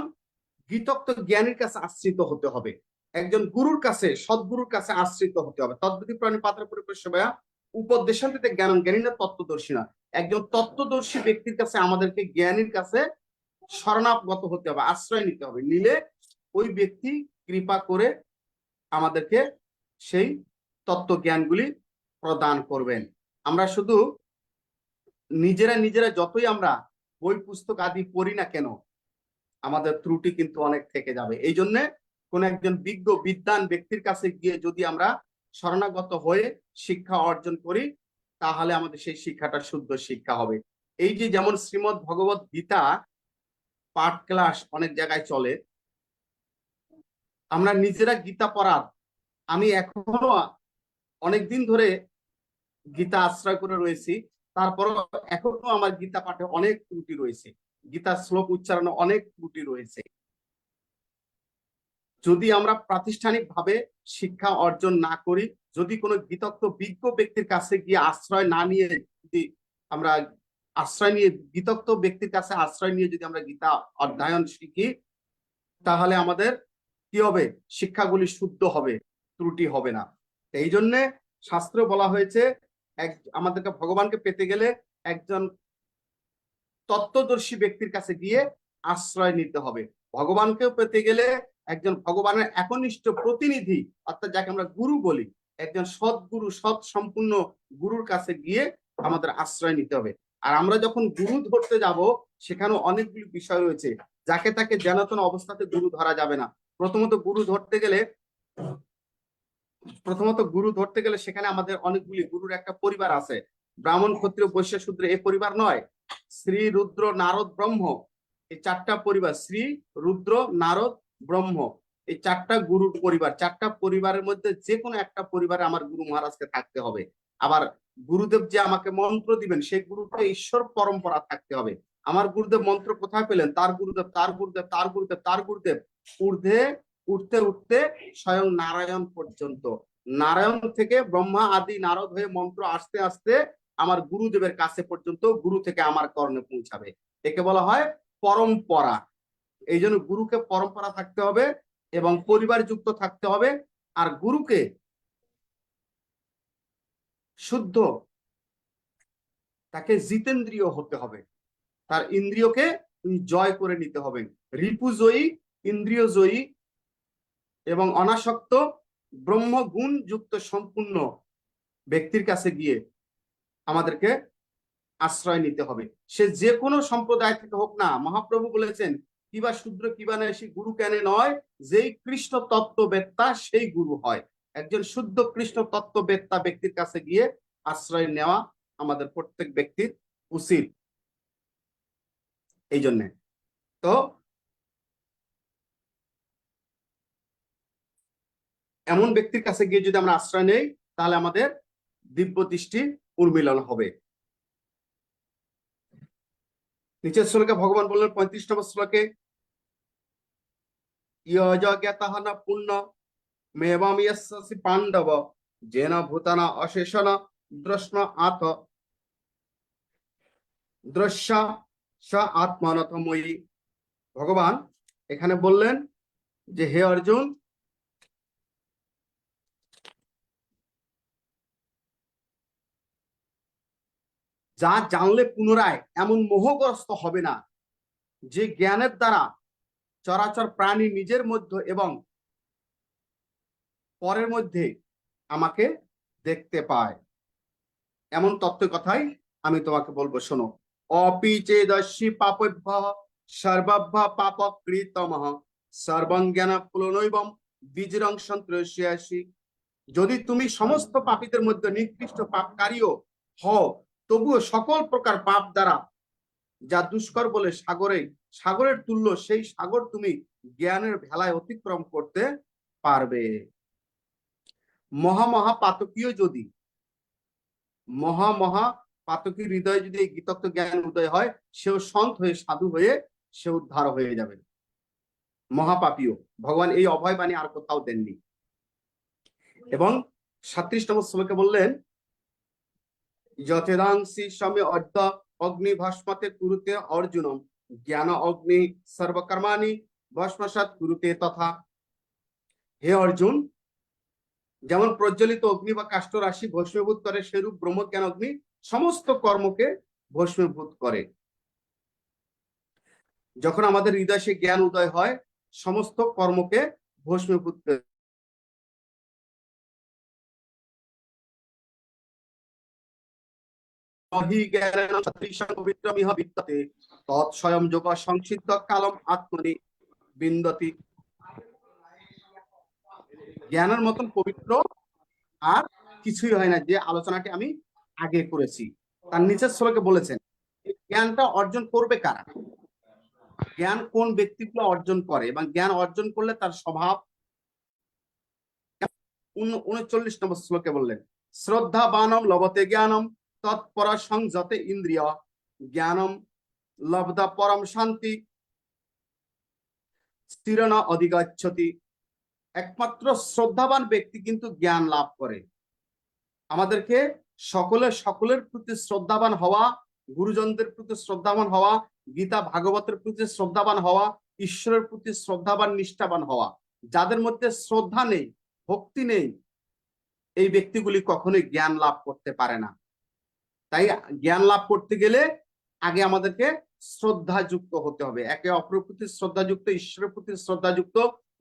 গীতত্ব জ্ঞানীর কাছে আশ্রিত হতে হবে, একজন গুরুর কাছে, সদ্গুরুর কাছে আশ্রিত হতে হবে। তদ্বিধি প্রাণী পাত্র পরিপ্রশ্নেয়া উপদেশান্তিতে জ্ঞান জ্ঞানী না তত্ত্বদর্শী না। একজন তত্ত্বদর্শী ব্যক্তির কাছে, আমাদেরকে জ্ঞানীর কাছে শরণাগত হতে হবে, আশ্রয় নিতে হবে। নিলে ওই ব্যক্তি কৃপা করে আমাদেরকে সেই তত্ত্ব জ্ঞানগুলি প্রদান করবেন। আমরা শুধু নিজেরা যতই আমরা বই পুস্তক আদি পড়ি না কেন, আমাদের ত্রুটি কিন্তু অনেক থেকে যাবে। এই জন্য কোন একজন বিজ্ঞ বিদ্বান ব্যক্তির কাছে গিয়ে যদি আমরা শরণাগত হয়ে শিক্ষা অর্জন করি তাহলে আমাদের সেই শিক্ষাটা শুদ্ধ শিক্ষা হবে। এই যে যেমন শ্রীমদ্ ভগবত গীতা পাঠ ক্লাস অনেক জায়গায় চলে, আমরা নিজেরা গীতা পড়ার, আমি এখনো অনেকদিন ধরে গীতা আশ্রয় করে রয়েছি, তারপরও এখনো আমার গীতা পাঠে অনেক ত্রুটি রয়েছে, গীতার শ্লোক উচ্চারণে অনেক ত্রুটি রয়েছে। যদি আমরা প্রাতিষ্ঠানিক ভাবে শিক্ষা অর্জন না করি, যদি কোনো গীতত্ব বিজ্ঞ ব্যক্তির কাছে গিয়ে আশ্রয় না নিয়ে, যদি আমরা আশ্রয় নিয়ে গীতত্ব ব্যক্তির কাছে আশ্রয় নিয়ে যদি আমরা গীতা অধ্যয়ন শিখি, তাহলে আমাদের কি হবে, শিক্ষাগুলি শুদ্ধ হবে, ত্রুটি হবে না। এই জন্য শাস্ত্রে বলা হয়েছে আমাদেরকে ভগবানকে পেতে গেলে একজন তত্ত্বদর্শী ব্যক্তির কাছে গিয়ে আশ্রয় নিতে হবে। ভগবানকেও পেতে গেলে একজন ভগবানের একনিষ্ঠ প্রতিনিধি, অর্থাৎ যাকে আমরা গুরু বলি, একজন সৎগুরু, সৎ সম্পূর্ণ গুরুর কাছে গিয়ে আমাদের আশ্রয় নিতে হবে। আর আমরা যখন গুরু ধরতে যাব সেখানে অনেকগুলি বিষয় রয়েছে, যাকে তাকে যেনতেন অবস্থাতে গুরু ধরা যাবে না। প্রথমত গুরু ধরতে গেলে সেখানে আমাদের অনেকগুলি গুরুর একটা পরিবার আছে। ব্রাহ্মণ, ক্ষত্রিয়, বৈশ্য, শূদ্র এই পরিবার নয়, শ্রী, রুদ্র, নারদ, ব্রহ্ম, এই 4টা পরিবার, শ্রী, রুদ্র, নারদ, ব্রহ্ম, এই 4টা গুরুর পরিবার। 4টা পরিবারের মধ্যে যে কোনো একটা পরিবারে আমার গুরু মহারাজকে থাকতে হবে। আবার গুরুদেব যে আমাকে মন্ত্র দিবেন সেই গুরুকে ঈশ্বর পরম্পরা থাকতে হবে। আমার গুরুদেব মন্ত্র কোথায় পেলেন, তার গুরুদেব, তার গুরুদেব, তার গুরুদেব, তার গুরুদেব, ঊর্ধ্বে উঠতে উঠতে স্বয়ং নারায়ণ পর্যন্ত। নারায়ণ থেকে ব্রহ্মা আদি নারদ হয়ে মন্ত্র আস্তে আস্তে আমার গুরুদেবের কাছে পর্যন্ত, গুরু থেকে আমার কর্ণে পৌঁছাবে। একে বলা হয় পরম্পরা। এই জন্য গুরুকে পরম্পরা থাকতে হবে এবং পরিবার যুক্ত থাকতে হবে। আর গুরুকে শুদ্ধ, তাকে জিতেন্দ্রিয় হতে হবে, তার ইন্দ্রিয়কে জয় করে নিতে হবে। রিপুজয়ী, ইন্দ্রিয় জয়ী এবং অনাসক্ত ব্রহ্মগুণ যুক্ত সম্পূর্ণ ব্যক্তির কাছে গিয়ে আমাদেরকে আশ্রয় নিতে হবে। সে যে কোনো সম্প্রদায় থেকে হোক না। মহাপ্রভু বলেছেন, কিবা শূদ্র কিবা নাই সে গুরু কেন নয়, যেই কৃষ্ণ তত্ত্ববেত্তা সেই গুরু হয়। একজন শুদ্ধ কৃষ্ণ তত্ত্ববেত্তা ব্যক্তির কাছে গিয়ে আশ্রয় নেওয়া আমাদের প্রত্যেক ব্যক্তির উচিত। এই জন্যে তো এমন ব্যক্তির কাছে গিয়ে যদি আমরা আশ্রয় নেই, তাহলে আমাদের দিব্য দৃষ্টি উন্মিলন হবে। নিচের শ্লোকে ভগবান বললেন 35 নম্বর শ্লোকে, ইয়জ্ঞাতঃ ন পুণ্য মেবং ইয়স্যসি পাণ্ডব যেন ভূতানা অশেষণ দ্রষ্ণ আত দ্রশ্য স আত্মানতময়ী। ভগবান এখানে বললেন যে হে অর্জুন, যা জানলে পুনরায় এমন মোহগ্রস্ত হবে না, যে জ্ঞানের দ্বারা চরাচর প্রাণী নিজের মধ্যে এবং পরের মধ্যে আমাকে দেখতে পায়। এমন তত্ত্বের কথাই আমি তোমাকে বলবো, শোনো। অপি চেদস্যি পাপভ্য সর্বভ্য পাপকৃতমঃ সর্বং জ্ঞান পুলনৈবম দ্বিজরং সন্ত্রস্যাসি। যদি তুমি সমস্ত পাপীদের মধ্যে নিকৃষ্ট পাপকারীও হও, তবুও সকল প্রকার পাপ দ্বারা যা দুষ্কর বলে সাগরের তুল্য, সেই সাগর তুমি জ্ঞানের ভেলায় অতিক্রম করতে পারবে। মহা পাতকীয় যদি মহা পাতকী হৃদয়ে যদি এই গীতত্ব জ্ঞান উদয় হয়, সেও সন্ত হয়ে সাধু হয়ে সে উদ্ধার হয়ে যাবে। মহাপাপীয় ভগবান এই অভয় বাণী আর কোথাও দেননি। এবং 37 নম্বর শ্লোকে বললেন, যথেদাংসি সমে অর্ধ অগ্নি ভস্মতে কুরুতে অর্জুনম জ্ঞান অগ্নি সর্বকর্মাণি ভস্মসাৎ কুরুতে তথা। হে অর্জুন, যেমন প্রজ্বলিত অগ্নি বা কাষ্ঠ রাশি ভস্মীভূত করে, সেরূপ ব্রহ্মজ্ঞান অগ্নি সমস্ত কর্মকে ভস্মীভূত করে। যখন আমাদের হৃদয়ে সে জ্ঞান উদয় হয়, সমস্ত কর্মকে ভস্মীভূত করে। তৎস্বয়ং যোগ সংসিদ্ধ কালম আত্মনি বিন্দতি। জ্ঞানের মতন পবিত্র আর কিছুই হয় না, যে আলোচনাটি আমি আগে করেছি। তার নিচের শ্লোকে বলেছেন, এই জ্ঞানটা অর্জন করবে কারা, জ্ঞান কোন ব্যক্তিগুলো অর্জন করে এবং জ্ঞান অর্জন করলে তার স্বভাব। 39 নম্বর শ্লোকে বললেন, শ্রদ্ধা বানম লভতে জ্ঞানম তৎপর সংযতে ইন্দ্রিয় জ্ঞানম লব্ধা পরম শান্তি স্থিরনা অধিগচ্ছতি। একমাত্র শ্রদ্ধাবান ব্যক্তি কিন্তু জ্ঞান লাভ করে। আমাদেরকে সকলের প্রতি শ্রদ্ধাবান হওয়া, গুরুজনদের প্রতি শ্রদ্ধাবান হওয়া, গীতা ভাগবতের প্রতি শ্রদ্ধাবান হওয়া, ঈশ্বরের প্রতি শ্রদ্ধাবান নিষ্ঠাবান হওয়া। যাদের মধ্যে শ্রদ্ধা নেই, ভক্তি নেই, এই ব্যক্তিগুলি কখনোই জ্ঞান লাভ করতে পারে না। তাই জ্ঞান লাভ করতে গেলে আগে আমাদেরকে শ্রদ্ধাযুক্ত হতে হবে, একে অপরের প্রতি শ্রদ্ধাযুক্ত, ঈশ্বরের প্রতি শ্রদ্ধাযুক্ত,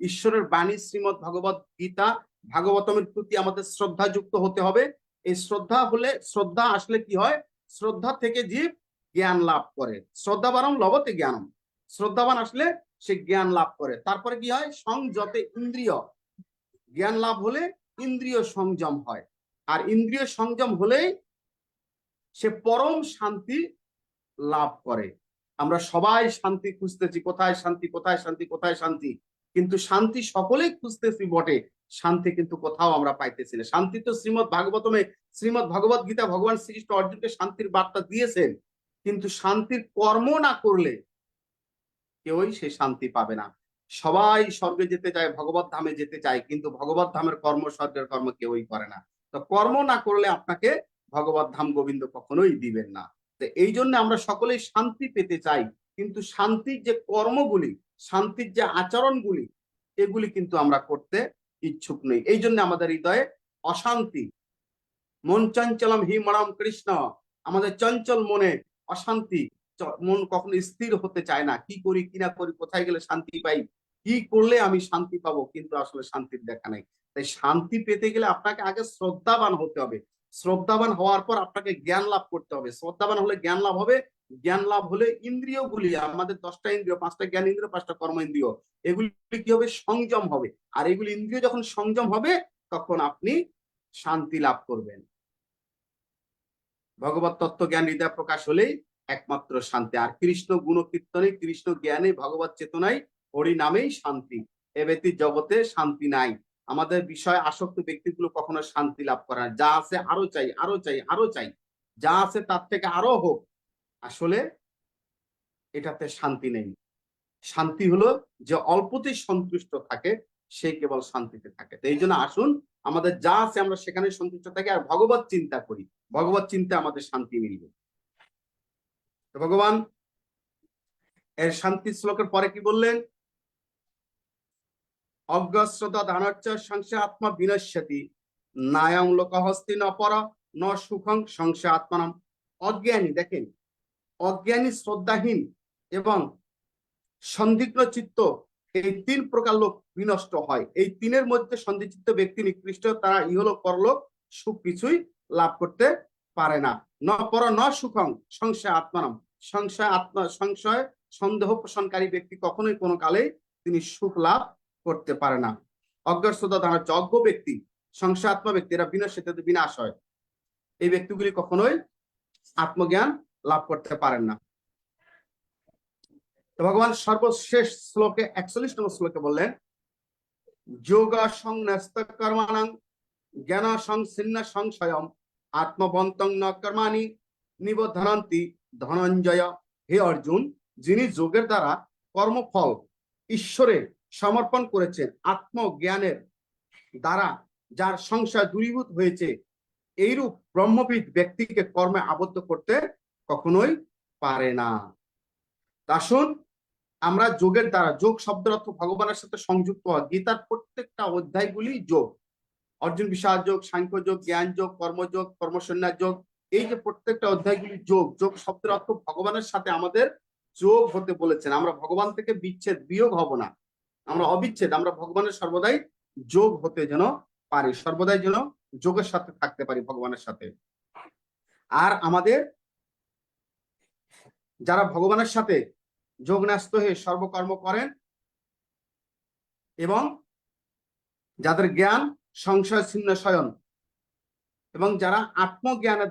ঈশ্বরের বাণী শ্রীমৎ ভগবত গীতা ভাগবতমের প্রতি আমাদের শ্রদ্ধাযুক্ত হতে হবে। এই শ্রদ্ধা আসলে কি হয়, শ্রদ্ধা থেকে জীব জ্ঞান লাভ করে। শ্রদ্ধাবানম লভতে জ্ঞানম, শ্রদ্ধাবান আসলে সে জ্ঞান লাভ করে। তারপরে কি হয়, সংযতে ইন্দ্রিয়, জ্ঞান লাভ হলে ইন্দ্রিয় সংযম হয়, আর ইন্দ্রিয় সংযম হলেই সে পরম শান্তি লাভ করে। আমরা সবাই শান্তি খুঁজতেছি, কোথায় শান্তি, কোথায় শান্তি, কোথায় শান্তি, কিন্তু শান্তি সকলেই খুঁজতেছি বটে, শান্তি কিন্তু কোথাও আমরা পাইতেছি না। শান্তি তো শ্রীমৎ ভাগবতমে, শ্রীমৎ ভগবত গীতা ভগবান শ্রীকৃষ্ণ অর্জুনকে শান্তির বার্তা দিয়েছেন, কিন্তু শান্তির কর্ম না করলে কেউই সে শান্তি পাবে না। সবাই স্বর্গে যেতে চায়, ভগবত ধামে যেতে চায়, কিন্তু ভগবত ধামের কর্ম, স্বর্গের কর্ম কেউই করে না। তো কর্ম না করলে আপনাকে ভগবত ধাম গোবিন্দ কখনোই দিবেন না। তো এই জন্য আমরা সকলেই শান্তি পেতে চাই, কিন্তু শান্তির যে কর্মগুলি, শান্তির যে আচরণগুলি, এগুলি কিন্তু আমরা করতে ইচ্ছুক নই। এই জন্য আমাদের হৃদয়ে অশান্তি। মন চঞ্চলম হি মনম কৃষ্ণ, আমাদের চঞ্চল মনে অশান্তি, মন কখনো স্থির হতে চায় না। কি করি কি না করি, কোথায় গেলে শান্তি পাই, কি করলে আমি শান্তি পাবো, কিন্তু আসলে শান্তির দেখা নাই। তাই শান্তি পেতে গেলে আপনাকে আগে শ্রদ্ধাবান হতে হবে। শ্রদ্ধাবান হওয়ার পর আপনাকে জ্ঞান লাভ করতে হবে। শ্রদ্ধাবান হলে জ্ঞান লাভ হবে। জ্ঞান লাভ হলে ইন্দ্রিয়গুলি, আমাদের 10টা ইন্দ্রিয়, 5টা জ্ঞান ইন্দ্রিয়, 5টা কর্ম ইন্দ্রিয়, এগুলি কি হবে? সংযম হবে। আর এগুলি ইন্দ্রিয় যখন সংযম হবে, তখন আপনি শান্তি লাভ করবেন। ভগবত তত্ত্ব জ্ঞান হৃদয় প্রকাশ হলেই একমাত্র শান্তি। আর কৃষ্ণ গুণ কীর্তনে, কৃষ্ণ জ্ঞানে, ভগবত চেতনায়, হরি নামেই শান্তি। এ ব্যতীত জগতে শান্তি নাই। আমাদের বিষয় আসক্ত ব্যক্তিগুলো কখনো শান্তি লাভ করে না। যা আছে আরো চাই, আরো চাই, আরো চাই, যা আছে তার থেকে আরো হোক। আসলে এটাতে শান্তি নেই। শান্তি হলো যে অল্পতেই সন্তুষ্ট থাকে, সে কেবল শান্তিতে থাকে। তো এই জন্য আসুন, আমাদের যা আছে আমরা সেখানে সন্তুষ্ট থাকি, আর ভগবত চিন্তা করি। ভগবত চিন্তা আমাদের শান্তি মিলবে। তো ভগবান এর শান্তি শ্লোকের পরে কি বললেন? অজ্ঞশ্রদ্ধা ধানচ্চ সংশয় আত্মা বিনশ্যতি, নায়ং লোকহস্তি ন পর ন সুখং সংশয় আত্মানাম। অজ্ঞানী, দেখেন, অজ্ঞানী, শ্রদ্ধাহীন এবং সন্দিগ্ধ চিত্ত, এই 3 প্রকার লোক বিনষ্ট হয়। এই 3-এর মধ্যে সন্দিচিত্ত ব্যক্তি নিকৃষ্ট, তারা ইহলোক পরলোক সুখ কিছুই লাভ করতে পারে না। ন পর ন সুখং সংশয় আত্মানাম। সংশয় সন্দেহ পোষণকারী ব্যক্তি কখনোই কোনো কালে তিনি সুখ লাভ করতে পারে না। অজ্ঞশ্রদ্ধা ধারণা, অজ্ঞ ব্যক্তি, সংশয় আত্মা ব্যক্তি, এরা বিনশ্য, বিনাশ হয়। এই ব্যক্তিগুলি কখনোই আত্মজ্ঞান লাভ করতে পারেন না। তো ভগবান সর্বশেষ শ্লোকে 41তম শ্লোকে বললেন, যোগ সংন্যস্ত কর্মাণং জ্ঞান সংছিন্ন সংশয়ম আত্মবন্তং ন কর্মাণি নিবধনন্তি ধনঞ্জয়। হে অর্জুন, যিনি যোগের দ্বারা কর্মফল ঈশ্বরে সমর্পণ করেছেন, আত্মজ্ঞানের দ্বারা যার সংশয় দূরীভূত হয়েছে, এইরূপ ব্রহ্মবিদ ব্যক্তিকে কর্মে আবদ্ধ করতে কখনোই পারে না। আসুন, আমরা যোগের দ্বারা, যোগ শব্দের অর্থ ভগবানের সাথে সংযুক্ত হওয়া। গীতার প্রত্যেকটা অধ্যায়গুলি যোগ। অর্জুন বিষাদ যোগ, সাংখ্য যোগ, জ্ঞান যোগ, কর্মযোগ, কর্মসন্ন্যাস যোগ, এই যে প্রত্যেকটা অধ্যায়গুলি যোগ। যোগ শব্দের অর্থ ভগবানের সাথে আমাদের যোগ হতে বলেছেন। আমরা ভগবান থেকে বিচ্ছেদ, বিয়োগ হব না, আমরা অবিচ্ছেদ। আমরা ভগবানের সর্বদাই যোগ হতে যেন পারি, সর্বদাই যেন যোগের সাথে থাকতে পারি, ভগবানের সাথে। আর আমাদের যারা ভগবানের সাথে যোগ ন্যস্ত হয়ে সর্বকর্ম করেন এবং যাদের জ্ঞান সংশয় ছিন্ন শয়ন, এবং যারা আত্মজ্ঞানের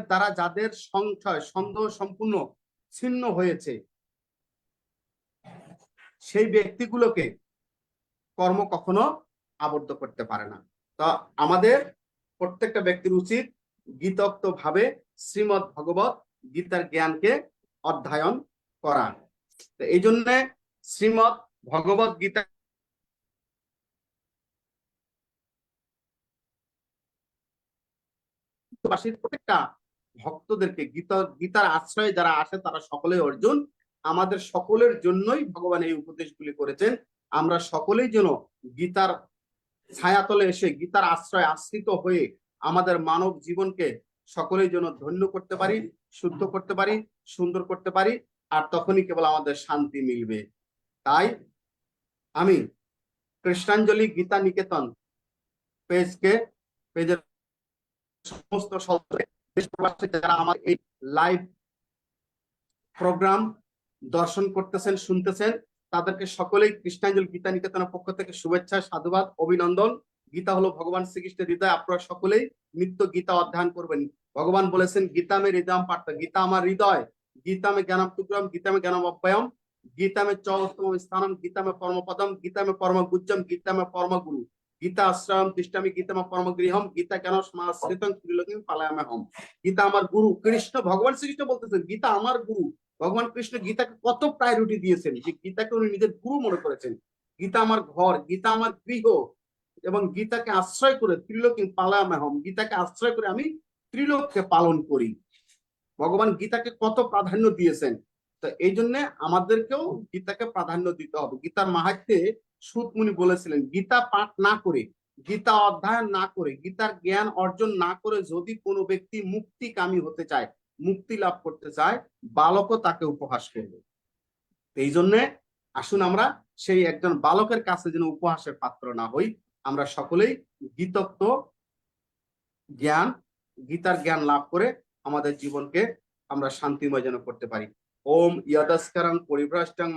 দ্বারা যাদের সংশয় সন্দেহ সম্পূর্ণ ছিন্ন হয়েছে, সেই ব্যক্তিগুলোকে কর্ম কখনো আবদ্ধ করতে পারে না। তো আমাদের প্রত্যেকটা ব্যক্তির উচিত গীতোক্ত ভাবে শ্রীমৎ ভগবত গীতার জ্ঞানকে অধ্যয়ন করা। তো এই জন্য শ্রীমৎ ভগবত গীতা প্রত্যেকটা ভক্তদেরকে, গীতার আশ্রয়ে যারা আসে তারা সকলে অর্জুন, আমাদের সকলের জন্যই ভগবান এই উপদেশগুলি করেছেন। আমরা সকলেই যেন গীতার ছায়াতলে এসে, গীতার আশ্রয় আশ্রিত হয়ে আমাদের মানব জীবনকে সকলেই যেন ধন্য করতে পারি, শুদ্ধ করতে পারি, সুন্দর করতে পারি। আর তখনই কেবল আমাদের শান্তি মিলবে। তাই আমি কৃষ্ণাঞ্জলি গীতা নিকেতন পেজের সমস্ত যারা আমার এই লাইভ প্রোগ্রাম দর্শন করতেছেন, শুনতেছেন, তাদেরকে সকলেই কৃষ্ণাঞ্জলি গীতা নিকেতনের পক্ষ থেকে শুভেচ্ছা, সাধুবাদ, অভিনন্দন। গীতা হলো ভগবান শ্রীকৃষ্ণের হৃদয়। আপনারা সকলেই নিত্য গীতা অধ্যয়ন করবেন। ভগবান বলেছেন, গীতা মে হৃদয়ম পার্থ, গীতা আমার হৃদয়, গীতা মে জ্ঞানম টুকরম, গীতা মে জ্ঞানম অব্যয়ম, গীতা মে চৌস্তম স্থানম, গীতা মে পরমপদম, গীতা মে পরম গুজ্জম, গীতা মে পরম গুরু, গীতা আশ্রয়ম তিষ্ঠামি, গীতা মে পরম গৃহম, গীতা জ্ঞান সমাশ্রিতং ত্রিলোকিম পালায়ামহম। গীতা আমার গুরু। কৃষ্ণ, ভগবান শ্রীকৃষ্ণ বলতেছেন, গীতা আমার গুরু, ভগবান কৃষ্ণ গীতাকে কত প্রায়োরিটি দিয়েছেন, যে গীতাকে উনি নিজের গুরু মনে করেছেন। গীতা আমার ঘর, গীতা আমার গৃহ, এবং গীতাকে আশ্রয় করে ত্রিলোকে পালামহম, গীতাকে আশ্রয় করে আমি ত্রিলোককে পালন করি। ভগবান গীতাকে কত প্রাধান্য দিয়েছেন। তো এই জন্য আমাদেরকেও গীতাকে প্রাধান্য দিতে হবে। গীতার মাহাত্ম্যে সূত মুনি বলেছিলেন, গীতা পাঠ না করে, গীতা অধ্যয়ন না করে, গীতার জ্ঞান অর্জন না করে যদি কোনো ব্যক্তি মুক্তিকামী হতে চায়, মুক্তি লাভ করতে চায়, বালকও তাকে উপহাস করবে। এই জন্য আসুন আমরা সেই একজন বালকের কাছে যেন উপহাসের পাত্র না হই। আমরা সকলেই গীতত্ব জ্ঞান, গীতার জ্ঞান লাভ করে আমাদের জীবনকে আমরা শান্তিময় যেন করতে পারি। ওম ইয়াদাস্কারং পরিভ্রষ্টং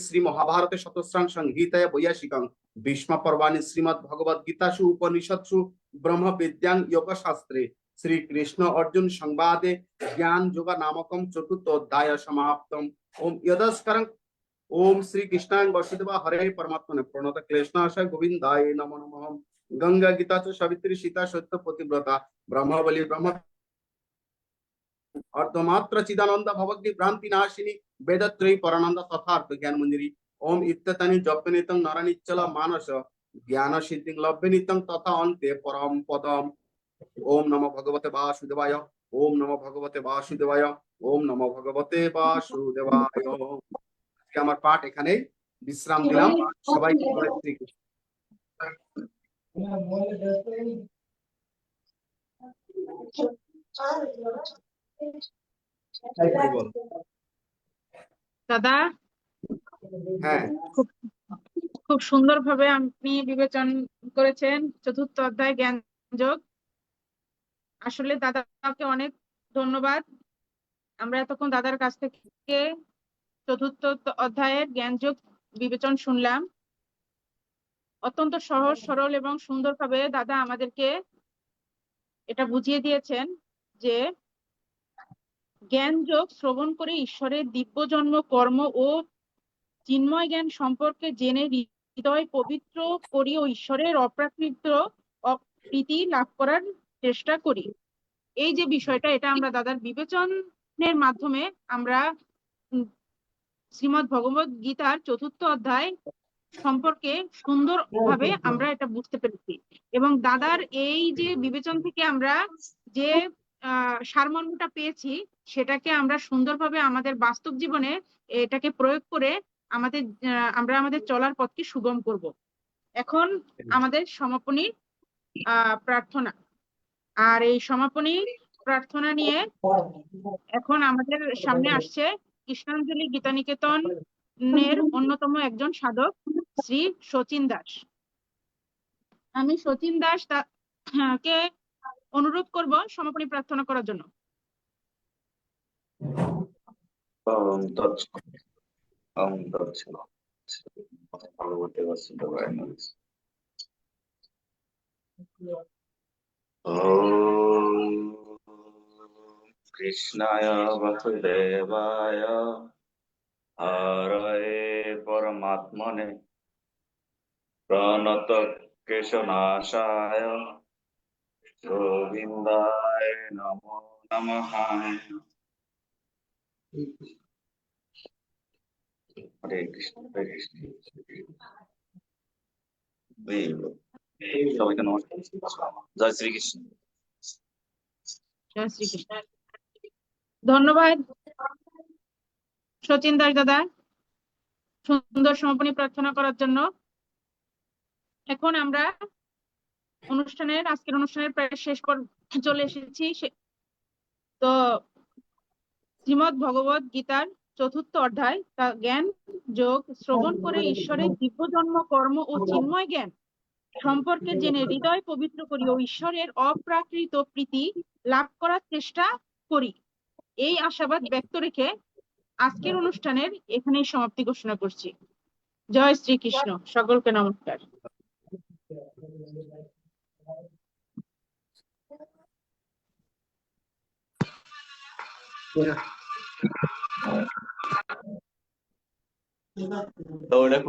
শ্রী মহাভারতে শতস্রাং সংহিতায় বৈয়াসিকং ভীষ্ম পর্বাণি শ্রীমদ ভগবদ গীতাসু উপনিষৎসু ব্রহ্ম বিদ্যাং যোগ শাস্ত্রে শ্রীকৃষ্ণ অর্জুন সংবাদে জ্ঞান যোগ নামকম চতুর্থ অধ্যায় সমাপ্তম। ওম ইয়াদাস্কারং ओम श्री कृष्णाय वसुदेवा हरे परमात्मने प्रणत क्लेशनाशाय गोविंदाय नमो नमः। गंगा गीता च सावित्री सीता सत्य पतिव्रता ब्रह्मबली ब्रह्म अर्धमात्र चिदानंद भवग्नि भ्रांति नाशिनी वेदत्रयी परानंद तथार्थ ज्ञान मंजरी ओम इत्यतानि जपनितं नरनिच्चल मानस ज्ञान सिद्धिं लभ्यनितं तथा अन्ते परम पदम। ओम नमो भगवते वासुदेवाय, ओम नमो भगवते वासुदेवाय, ओम नमो भगवते वासुदेवाय। আমার পাঠ এখানেই বিশ্রাম দিলাম। সবাইকে জয় শ্রীকৃষ্ণ। দাদা, হ্যাঁ, খুব খুব সুন্দরভাবে আপনি বিবেচন করেছেন চতুর্থ অধ্যায় জ্ঞান যোগ। আসলে দাদাকে অনেক ধন্যবাদ। আমরা এতক্ষণ দাদার কাছ থেকে চতুর্থ অধ্যায়ের জ্ঞান যোগ বিবেচন শুনলাম। অত্যন্ত সহজ সরল এবং সুন্দরভাবে দাদা আমাদেরকে এটা বুঝিয়ে দিয়েছেন যে জ্ঞান যোগ শ্রবণ করে ঈশ্বরের দিব্য জন্ম কর্ম ও চিন্ময় জ্ঞান সম্পর্কে জেনে হৃদয় পবিত্র করি ও ঈশ্বরের অপ্রাকৃত প্রীতি লাভ করার চেষ্টা করি। এই যে বিষয়টা, এটা আমরা দাদার বিবেচনের মাধ্যমে আমরা শ্রীমৎ ভগবত গীতার চতুর্থ অধ্যায় সম্পর্কে সুন্দরভাবে আমরা এটা বুঝতে পেরেছি। এবং দাদার এই যে বিবেচন থেকে আমরা যে সারমর্মটা পেয়েছি, সেটাকে আমরা সুন্দরভাবে আমাদের বাস্তব জীবনে এটাকে প্রয়োগ করে আমরা আমাদের চলার পথকে সুগম করব। এখন আমাদের সমাপনী প্রার্থনা, আর এই সমাপনী প্রার্থনা নিয়ে এখন আমাদের সামনে আসছে কৃষ্ণাঞ্জলি গীতানিকেতনের অন্যতম একজন সাধক শ্রী শচীন দাস। আমি শচীন দাস কে অনুরোধ করব সমাপনী প্রার্থনা করার জন্য। কৃষ্ণায় বাসুদেবায় হরয়ে পরমাত্মনে প্রণত কেশনাশায় গোবিন্দায় নমো নমঃ। হরে কৃষ্ণ হরে কৃষ্ণ। সবাইকে নমস্কার, জয় শ্রীকৃষ্ণ। জয় শ্রীকৃষ্ণ। ধন্যবাদ শচীন দাস দাদা সুন্দর সমাপনী প্রার্থনা করার জন্য। এখন আমরা আজকের অনুষ্ঠানের প্রায় শেষ পর্যায়ে চলে এসেছি। তো শ্রীমৎ ভগবত গীতার চতুর্থ অধ্যায় তা জ্ঞান যোগ শ্রবণ করে ঈশ্বরের দিব্য জন্ম কর্ম ও চিন্ময় জ্ঞান সম্পর্কে জেনে হৃদয় পবিত্র করি ও ঈশ্বরের অপ্রাকৃত প্রীতি লাভ করার চেষ্টা করি। এই আশাবাদ ব্যক্ত রেখে আজকের অনুষ্ঠানের এখানেই সমাপ্তি ঘোষণা করছি। জয় শ্রীকৃষ্ণ। সকলকে নমস্কার। তো ওটা